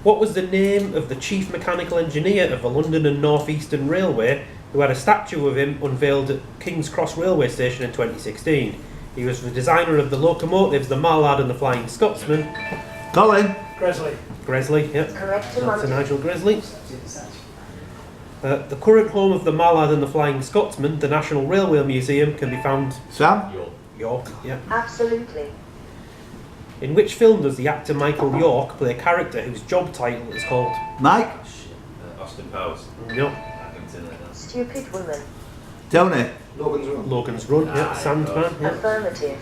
S2: What was the name of the chief mechanical engineer of the London and North Eastern Railway who had a statue of him unveiled at King's Cross Railway Station in 2016? He was the designer of the locomotives, the Mallard and the Flying Scotsman.
S1: Colin.
S4: Gresley.
S2: Gresley, yeah.
S5: Correctum
S2: Dr.
S5: undo.
S2: Nigel Gresley. The current home of the Mallard and the Flying Scotsman, the National Railway Museum, can be found
S1: Sam.
S2: York. Yeah.
S5: Absolutely.
S2: In which film does the actor Michael York play a character whose job title is called?
S1: Mike.
S3: Austin Powers.
S2: No.
S3: I think it's in there now.
S5: Stupid woman.
S1: Tony.
S6: Logan's Run.
S2: Logan's Run. Yeah. Sandman. Yeah.
S5: Affirmative.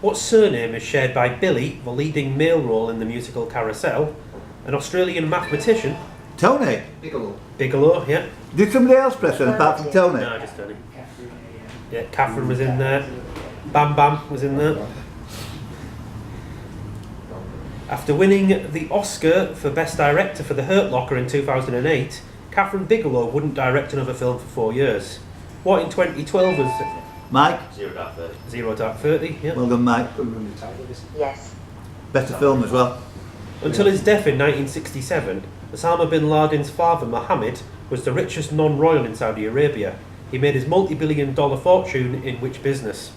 S2: What surname is shared by Billy, the leading male role in the musical Carousel, an Australian mathematician?
S1: Tony.
S6: Bigelow.
S2: Bigelow. Yeah.
S1: Did somebody else press it apart from Tony?
S2: No, just Tony. Yeah. Catherine was in there. Bam Bam was in there. After winning the Oscar for Best Director for The Hurt Locker in 2008, Catherine Bigelow wouldn't direct another film for 4 years. What in 2012 was
S1: Mike?
S3: 0 Dark 30.
S2: Zero Dark 30? Yeah.
S1: Well done, Mike.
S7: Couldn't remember the title of this.
S5: Yes.
S1: Better film as well.
S2: Until his death in 1967, Osama bin Laden's father, Mohammed, was the richest non-royal in Saudi Arabia. He made his multi-billion-dollar fortune in which business?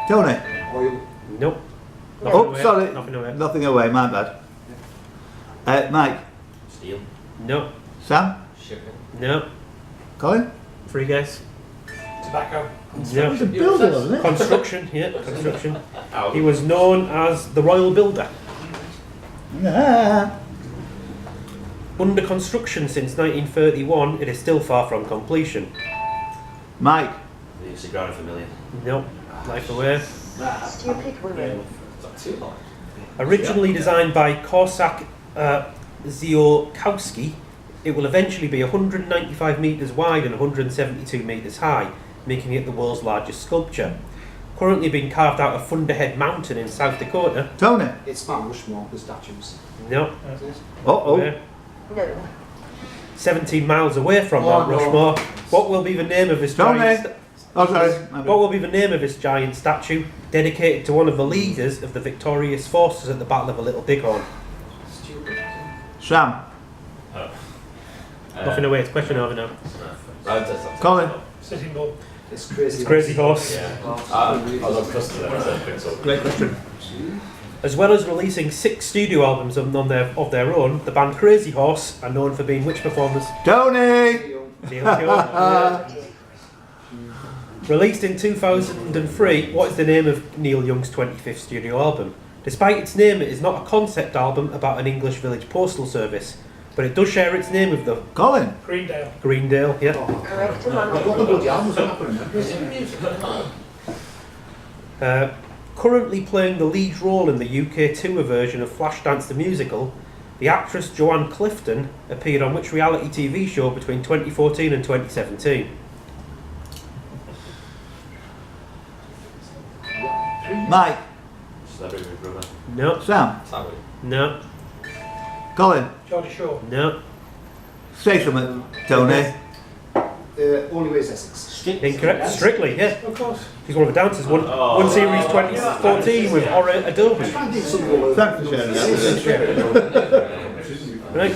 S1: Tony?
S7: Oil.
S2: Nope.
S1: Oh, sorry.
S2: Nothing away.
S1: Nothing away, my bad. Mike?
S3: Steel.
S2: No.
S1: Sam?
S3: Shipping.
S2: No.
S1: Colin?
S2: Free guess?
S4: Tobacco.
S2: No.
S1: It's a builder, wasn't it?
S2: Construction, yeah, construction.
S3: Ow.
S2: He was known as the Royal Builder.
S1: Yeah.
S2: Under construction since 1931, it is still far from completion.
S1: Mike?
S3: The Sagrada Familia.
S2: Nope. Life away.
S5: Stupid women.
S3: Is that too long?
S2: Originally designed by Korsak Ziolkowski, it will eventually be 195 metres wide and 172 metres high, making it the world's largest sculpture. Currently being carved out of Thunderhead Mountain in South Dakota.
S1: Tony?
S7: It's Mount Rushmore, the statues.
S2: No.
S1: Uh-oh.
S2: Away.
S5: No.
S2: 17 miles away from Mount
S1: no.
S2: Rushmore. What will be the name of this
S1: Tony?
S2: giant?
S1: Oh, sorry. My bad.
S2: What will be the name of this giant statue, dedicated to one of the leaders of the victorious forces at the Battle of the Little Bighorn?
S1: Sam?
S2: Nothing away. It's question over now.
S1: Colin?
S4: Sitting Bull.
S7: It's crazy.
S2: It's Crazy Horse.
S3: Yeah. I love custard.
S1: Great question.
S2: As well as releasing 6 studio albums of their own, the band Crazy Horse are known for being which performers?
S1: Tony!
S2: Neil Young. Released in 2003, what is the name of Neil Young's 25th studio album? Despite its name, it is not a concept album about an English village postal service, but it does share its name with the
S1: Colin?
S4: Greendale.
S2: Greendale, yeah.
S5: Correct
S7: What the
S5: amount.
S7: bloody album's happening then?
S2: Currently playing the lead role in the UK tour version of Flashdance the Musical, the actress Joanne Clifton appeared on which reality TV show between 2014 and 2017?
S1: Mike?
S3: Celebrity Big Brother.
S2: No,
S1: Sam?
S3: Sorry.
S2: no,
S1: Colin?
S4: Geordie Shore.
S2: no.
S1: Say something, Tony.
S7: Only Way is Essex.
S2: Incorrect. Strictly, yeah.
S4: Of course.
S2: She's one of the dancers. Won series 2014 with Ora Adobe.
S1: Thanks for sharing that.
S2: Right.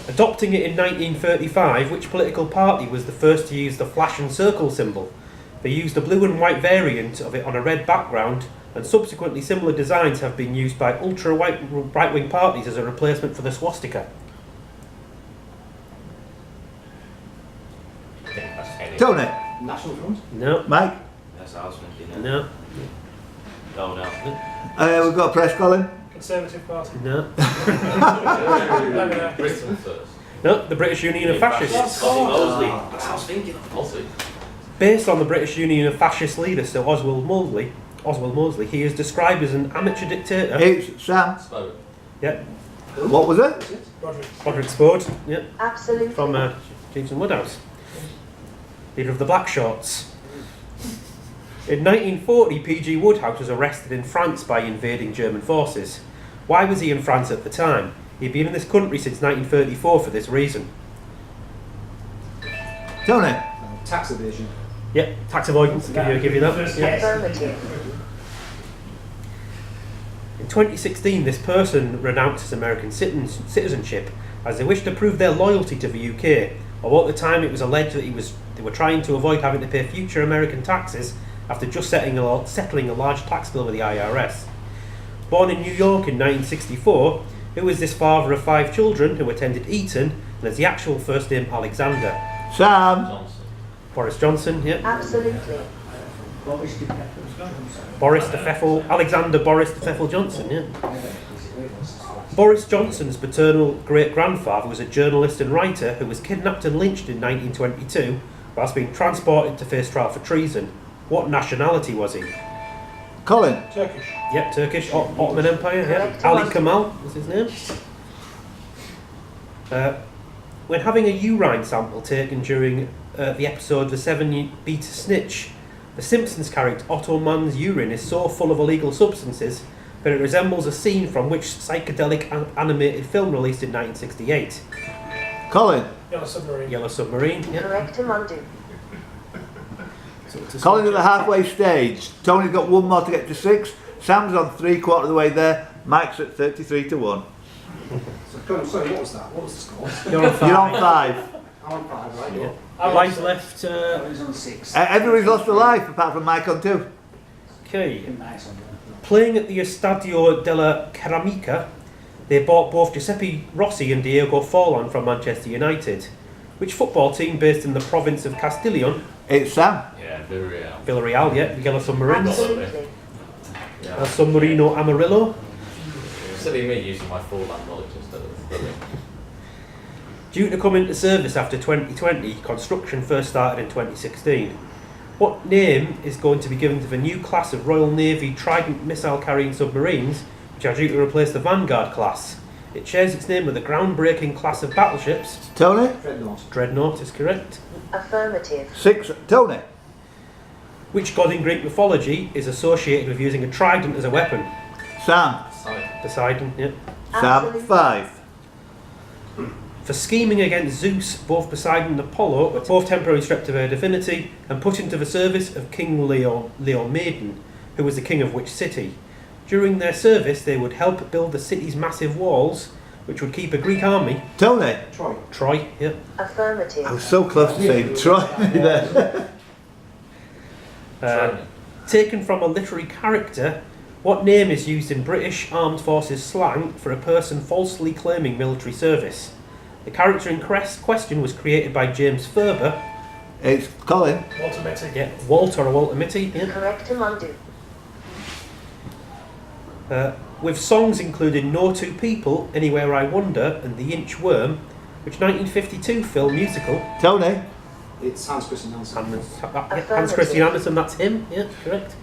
S2: Adopting it in 1935, which political party was the first to use the flash and circle symbol? They used a blue and white variant of it on a red background, and subsequently similar designs have been used by right-wing parties as a replacement for the swastika.
S1: Tony?
S7: National Front.
S2: No,
S1: Mike?
S3: That's what I was thinking.
S2: no,
S3: No.
S1: We've got a press, Colin.
S4: Conservative Party.
S2: no.
S4: Labour.
S3: Bristol first.
S2: No, the British Union of Fascists.
S3: Scotty Mosley. That's what I was thinking. Mosley.
S2: Based on the British Union of Fascist leader Sir Oswald Mosley, he is described as an amateur dictator.
S1: It's Sam.
S3: Spoke.
S2: Yep,
S1: What was it?
S4: Roderick.
S2: Roderick Spode. Yep,
S5: Absolutely.
S2: from James and Woodhouse. Leader of the Black Shorts. In 1940, P.G. Woodhouse was arrested in France by invading German forces. Why was he in France at the time? He'd been in this country since 1934 for this reason.
S1: Tony?
S7: Tax evasion.
S2: Yep, tax avoidance. Give you that. Yeah.
S5: Affirmative.
S2: In 2016, this person renounced his American citizenship as they wished to prove their loyalty to the UK, although at the time it was alleged that they were trying to avoid having to pay future American taxes after just settling a large tax bill with the IRS. Born in New York in 1964, who is this father of 5 children who attended Eton and has the actual first name Alexander?
S1: Sam?
S3: Johnson.
S2: Boris Johnson, yeah.
S5: Absolutely.
S2: Alexander Boris de Pfeffel Johnson, yeah. Boris Johnson's paternal great-grandfather was a journalist and writer who was kidnapped and lynched in 1922 whilst being transported to face trial for treason. What nationality was he?
S1: Colin?
S4: Turkish.
S2: Yep, Turkish, Ottoman Empire, yeah.
S5: Correct.
S2: Ali Kemal was his name. When having a urine sample taken during the episode The 7 Beta Snitch, the Simpsons character Otto Mann's urine is so full of illegal substances but it resembles a scene from which psychedelic animated film released in 1968?
S1: Colin.
S4: Yellow Submarine.
S2: Yellow Submarine. Yep.
S5: Correctum undo.
S2: So it's a
S1: Colin's at the halfway stage. Tony's got one more to get to 6. Sam's on 3/4 of the way there. Mike's at 33-1.
S7: So, Colin, sorry, what was that? What was the score?
S2: You're on 5.
S1: You're on 5.
S7: I'm on 5, right?
S2: Yeah.
S4: I
S2: Line's
S4: was-
S2: left.
S7: Colin's on 6.
S1: Everybody's lost a life apart from Mike on 2.
S2: Okay.
S7: Nice on that.
S2: Playing at the Estadio della Ceramica, they bought both Giuseppe Rossi and Diego Forlan from Manchester United. Which football team based in the province of Castellon?
S1: It's Sam.
S3: Yeah, Villarreal.
S2: Villarreal, yeah, the Yellow Submarines.
S5: Absolutely.
S2: El Submarino Amarillo.
S3: Silly me using my full land knowledge instead of brilliant.
S2: Due to come into service after 2020, construction first started in 2016. What name is going to be given to the new class of Royal Navy Trident missile-carrying submarines, which are due to replace the Vanguard class? It shares its name with a groundbreaking class of battleships.
S1: Tony.
S7: Dreadnought.
S2: Dreadnought is correct.
S5: Affirmative.
S1: 6. Tony.
S2: Which god in Greek mythology is associated with using a trident as a weapon?
S1: Sam.
S3: Side.
S2: Poseidon, yeah.
S1: Sam.
S5: Absolutely.
S1: 5.
S2: For scheming against Zeus, both Poseidon and Apollo were both temporarily stripped of their divinity and put into the service of King Leomaden, who was the king of which city? During their service, they would help build the city's massive walls, which would keep a Greek army.
S1: Tony.
S7: Troy.
S2: Troy, yeah.
S5: Affirmative.
S1: I was so close to saying Troy there.
S2: Taken from a literary character, what name is used in British Armed Forces slang for a person falsely claiming military service? The character in question was created by James Ferber.
S1: It's Colin.
S4: Walter Mitty.
S2: Yeah, Walter or Walter Mitty. Yeah.
S5: Correctum undo.
S2: With songs including No Two People, Anywhere I Wander, and The Inchworm, which 1952 film musical?
S7: Tony. It's Hans Christian Andersen.
S2: Hans Christian Andersen, that's him. Yeah, correct.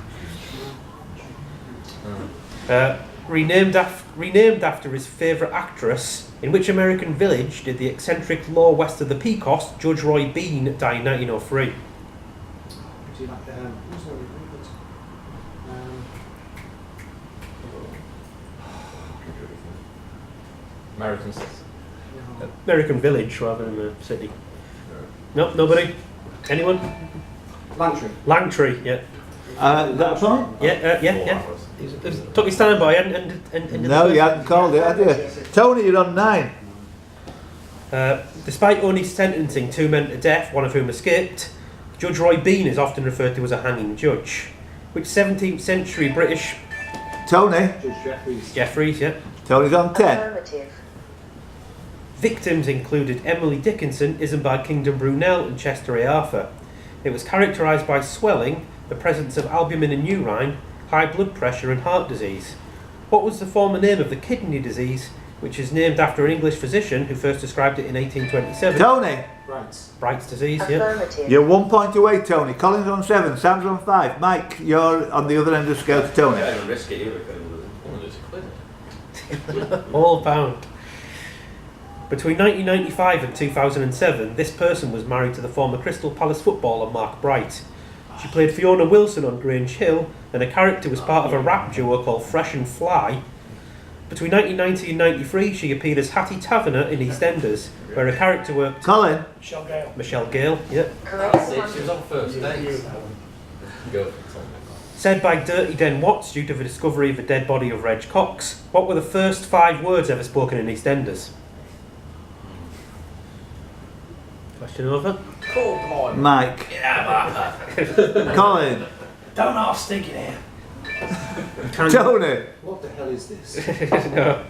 S2: Renamed after his favourite actress, in which American village did the eccentric law west of the Pecos, Judge Roy Bean, die in 1903?
S7: Do you like who's the one?
S3: Americans.
S2: American village rather than a city. No, nobody? Anyone?
S7: Langtry.
S2: Langtry, yeah.
S1: That's on?
S2: Yeah. Took his time, boy, and
S1: No, you hadn't called it, had you? Tony, you're on 9.
S2: Despite only sentencing 2 men to death, one of whom escaped, Judge Roy Bean is often referred to as a hanging judge. Which 17th century British...
S1: Tony.
S7: Judge Jeffreys.
S2: Jeffreys, yeah.
S1: Tony's on 10.
S5: Affirmative.
S2: Victims included Emily Dickinson, Isambard Kingdom Brunel and Chester A. Arthur. It was characterised by swelling, the presence of albumin in urine, high blood pressure and heart disease. What was the former name of the kidney disease, which is named after an English physician who first described it in 1827?
S1: Tony.
S7: Right.
S2: Bright's disease, yeah.
S5: Affirmative.
S1: You're 1 point away, Tony. Colin's on 7. Sam's on 5. Mike, you're on the other end of the scale to
S3: I
S1: Tony.
S3: don't even risk it either. It's a quid.
S2: All pound. Between 1995 and 2007, this person was married to the former Crystal Palace footballer Mark Bright. She played Fiona Wilson on Grange Hill, and her character was part of a rap duo called Fresh and Fly. Between 1990 and 93, she appeared as Hattie Taverner in EastEnders, where her character worked...
S1: Colin.
S4: Michelle Gale.
S2: Michelle Gale, yeah.
S5: Correctum
S3: She was
S5: undo.
S3: on first date. Go.
S2: Said by Dirty Den Watts due to the discovery of the dead body of Reg Cox. What were the first 5 words ever spoken in EastEnders? Question over.
S3: Cool, come on.
S1: Mike.
S3: Yeah,
S1: Colin.
S4: Don't half stick it here.
S1: Tony.
S7: What the hell is this?
S2: No,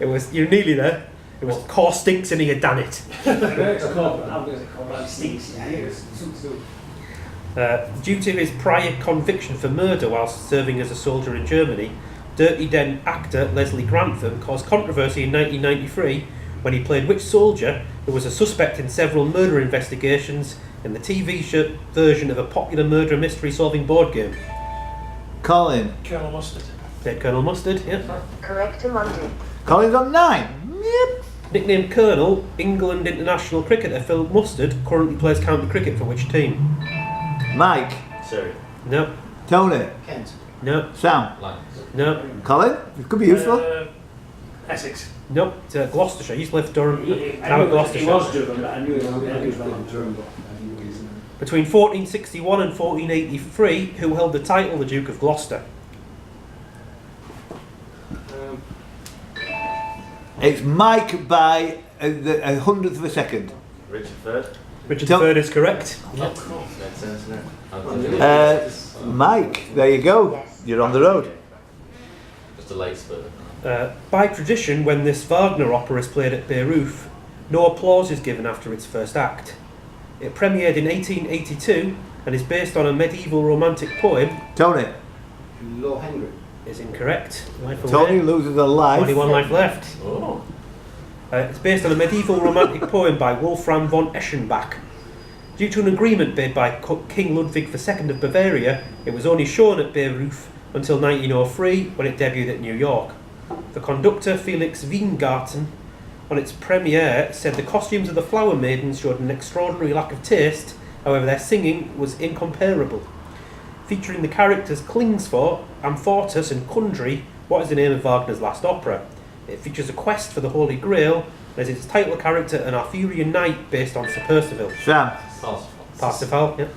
S2: it was... You're nearly there. It was core stinks in here, damn it. Due to his prior conviction for murder whilst serving as a soldier in Germany, Dirty Den actor Leslie Grantham caused controversy in 1993 when he played which soldier who was a suspect in several murder investigations in the TV version of a popular murder mystery solving board game.
S1: Colin.
S4: Colonel Mustard.
S2: Yeah, Colonel Mustard, yeah.
S5: Correctum undo.
S1: Colin's on 9. Yep.
S2: Nicknamed Colonel, England international cricketer Phil Mustard currently plays county cricket for which team?
S1: Mike.
S3: Sorry.
S2: No.
S1: Tony.
S7: Kent.
S2: No.
S1: Sam?
S3: Lines.
S2: No.
S1: Colin? It could be useful.
S4: Essex.
S2: No. It's Gloucestershire. He used to live Durham.
S7: I
S2: Now at
S7: knew he
S2: Gloucestershire.
S7: was Durham, but I knew he was well on Durham.
S2: Between 1461 and 1483, who held the title the Duke of Gloucester?
S1: It's Mike by a hundredth of a second.
S8: Richard III.
S2: Richard
S1: Tell-
S2: III is correct.
S8: Makes sense, doesn't it?
S1: Mike, there you go.
S5: Yes.
S1: You're on the road.
S3: Just a late spur.
S2: By tradition, when this Wagner opera is played at Bayreuth, no applause is given after its first act. It premiered in 1882 and is based on a medieval romantic poem.
S1: Tony.
S7: Low Henry.
S2: Is incorrect. Life
S1: Tony
S2: away.
S1: loses a life.
S2: Only one life left.
S3: Oh.
S2: It's based on a medieval romantic poem by Wolfram von Eschenbach. Due to an agreement made by King Ludwig II of Bavaria, it was only shown at Bayreuth until 1903, when it debuted at New York. The conductor, Felix Weingarten, on its premiere said the costumes of the flower maidens showed an extraordinary lack of taste, however their singing was incomparable. Featuring the characters Klingsfort, Amfortas and Kundry, what is the name of Wagner's last opera? It features a quest for the Holy Grail, and is its title character an Arthurian knight based on Sir Percival.
S1: Sam.
S2: Parsifal, yeah.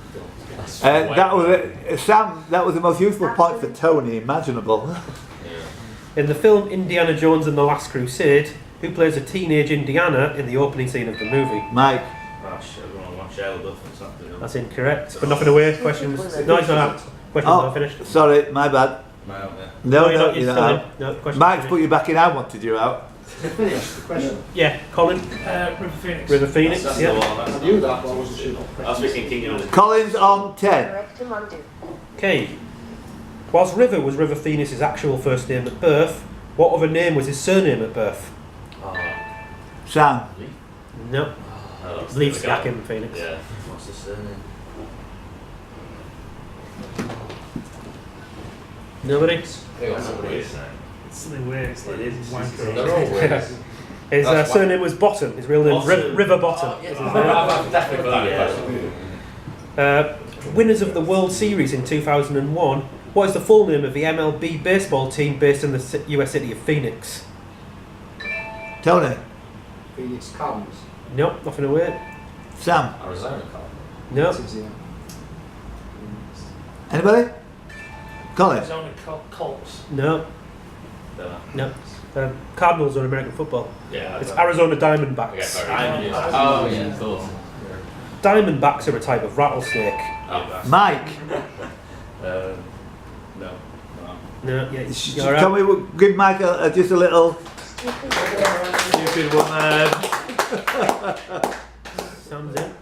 S1: That was Sam. That was the most useful point for Tony imaginable.
S2: In the film Indiana Jones and the Last Crusade, who plays a teenage Indiana in the opening scene of the movie?
S1: Mike.
S8: Oh shit, we're going to watch Shia LaBeouf or something.
S2: That's incorrect. But nothing away. Questions? No, it's not out. Questions
S1: Oh,
S2: not finished.
S1: sorry, my bad.
S8: Yeah.
S1: No,
S2: you're not.
S1: you're
S2: You're
S1: not
S2: still
S1: out.
S2: in. No, questions
S1: Mike's
S2: finished.
S1: put you back in. I wanted you out.
S7: Finish the question.
S2: Yeah, Colin.
S4: River Phoenix.
S2: River Phoenix.
S8: That's
S2: Yeah.
S8: the one.
S7: I
S8: That's
S7: knew that, but I wasn't sure.
S8: I was thinking King of the
S1: Colin's on 10.
S5: Correctum undo.
S2: Okay. Whilst River was River Phoenix's actual first name at birth, what other name was his surname at birth?
S1: Sam.
S2: No. Leave Skack in Phoenix.
S8: Yeah. What's the surname?
S2: Nobody?
S3: They got some weird.
S4: It's something weird. It's like
S8: It is.
S4: wanker.
S3: They're all weird.
S2: His
S3: That's
S2: surname was Bottom. His real name was
S8: Bottom.
S2: River Bottom.
S3: I've definitely put that in question.
S2: Winners of the World Series in 2001. What is the full name of the MLB baseball team based in the US city of Phoenix?
S1: Tony.
S7: Phoenix Cardinals.
S2: No, nothing away.
S1: Sam.
S3: Arizona Cardinals.
S2: No.
S1: Anybody? Colin.
S4: Arizona Colts.
S2: No. No. Cardinals are American football.
S3: Yeah.
S2: It's Arizona
S3: I
S2: Diamondbacks.
S3: get very Oh, yeah, of course.
S2: Diamondbacks are a type of rattlesnake.
S3: Oh,
S1: Mike.
S8: No.
S2: No, yeah,
S1: Can we give Mike just a little stupid one there?
S2: Sam's in.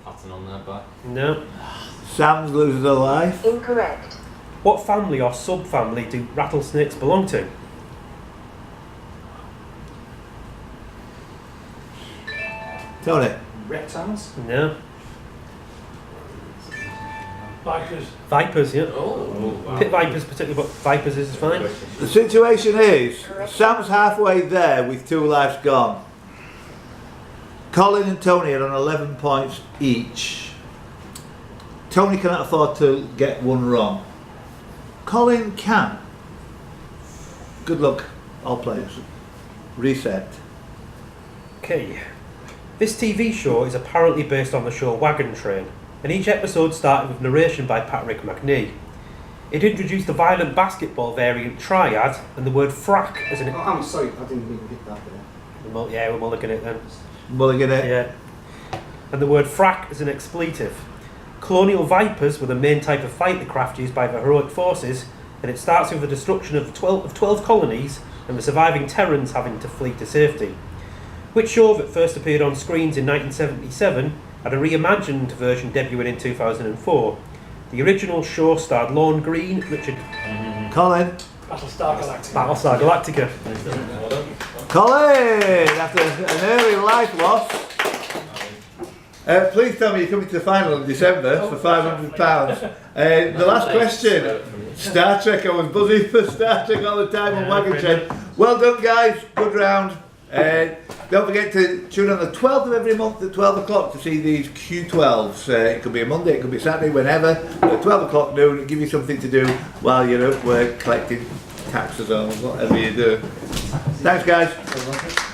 S3: pattern on their back.
S2: No.
S1: Sam's loses a life.
S5: Incorrect.
S2: What family or subfamily do rattlesnakes belong to?
S1: Tony.
S7: Reptiles.
S2: No.
S4: Bikers.
S2: Vipers, yeah.
S3: Oh, wow.
S2: Pit vipers particularly, but vipers is fine.
S1: The situation is, Sam's halfway there with 2 lives gone. Colin and Tony are on 11 points each. Tony cannot afford to get one wrong. Colin can. Good luck, all players. Reset.
S2: Okay. This TV show is apparently based on the show Wagon Train, and each episode started with narration by Patrick McNee. It introduced the violent basketball variant triad and the word frack as an...
S7: Oh, I'm sorry, I didn't even get that there.
S2: Yeah, we're mulligan it then.
S1: Mulligan it.
S2: Yeah. And the word frack as an expletive. Colonial vipers were the main type of fighter craft used by the heroic forces, and it starts with the destruction of 12 colonies and the surviving Terrans having to flee to safety. Which show that first appeared on screens in 1977 had a reimagined version debuting in 2004. The original show starred Lorne Greene, Richard...
S1: Colin.
S4: Battlestar Galactica.
S2: Battlestar Galactica.
S1: Colin! After an early life loss. Please tell me you're coming to the final in December for £500. The last question. Star Trek, I was buzzing for Star Trek all the time on Wagon Train. Well done guys, good round. Don't forget to tune on the 12th of every month at 12 o'clock to see these Q12s. It could be a Monday, it could be Saturday, whenever. But at 12 o'clock noon, it'll give you something to do while you're at work collecting taxes or whatever you do. Thanks, guys.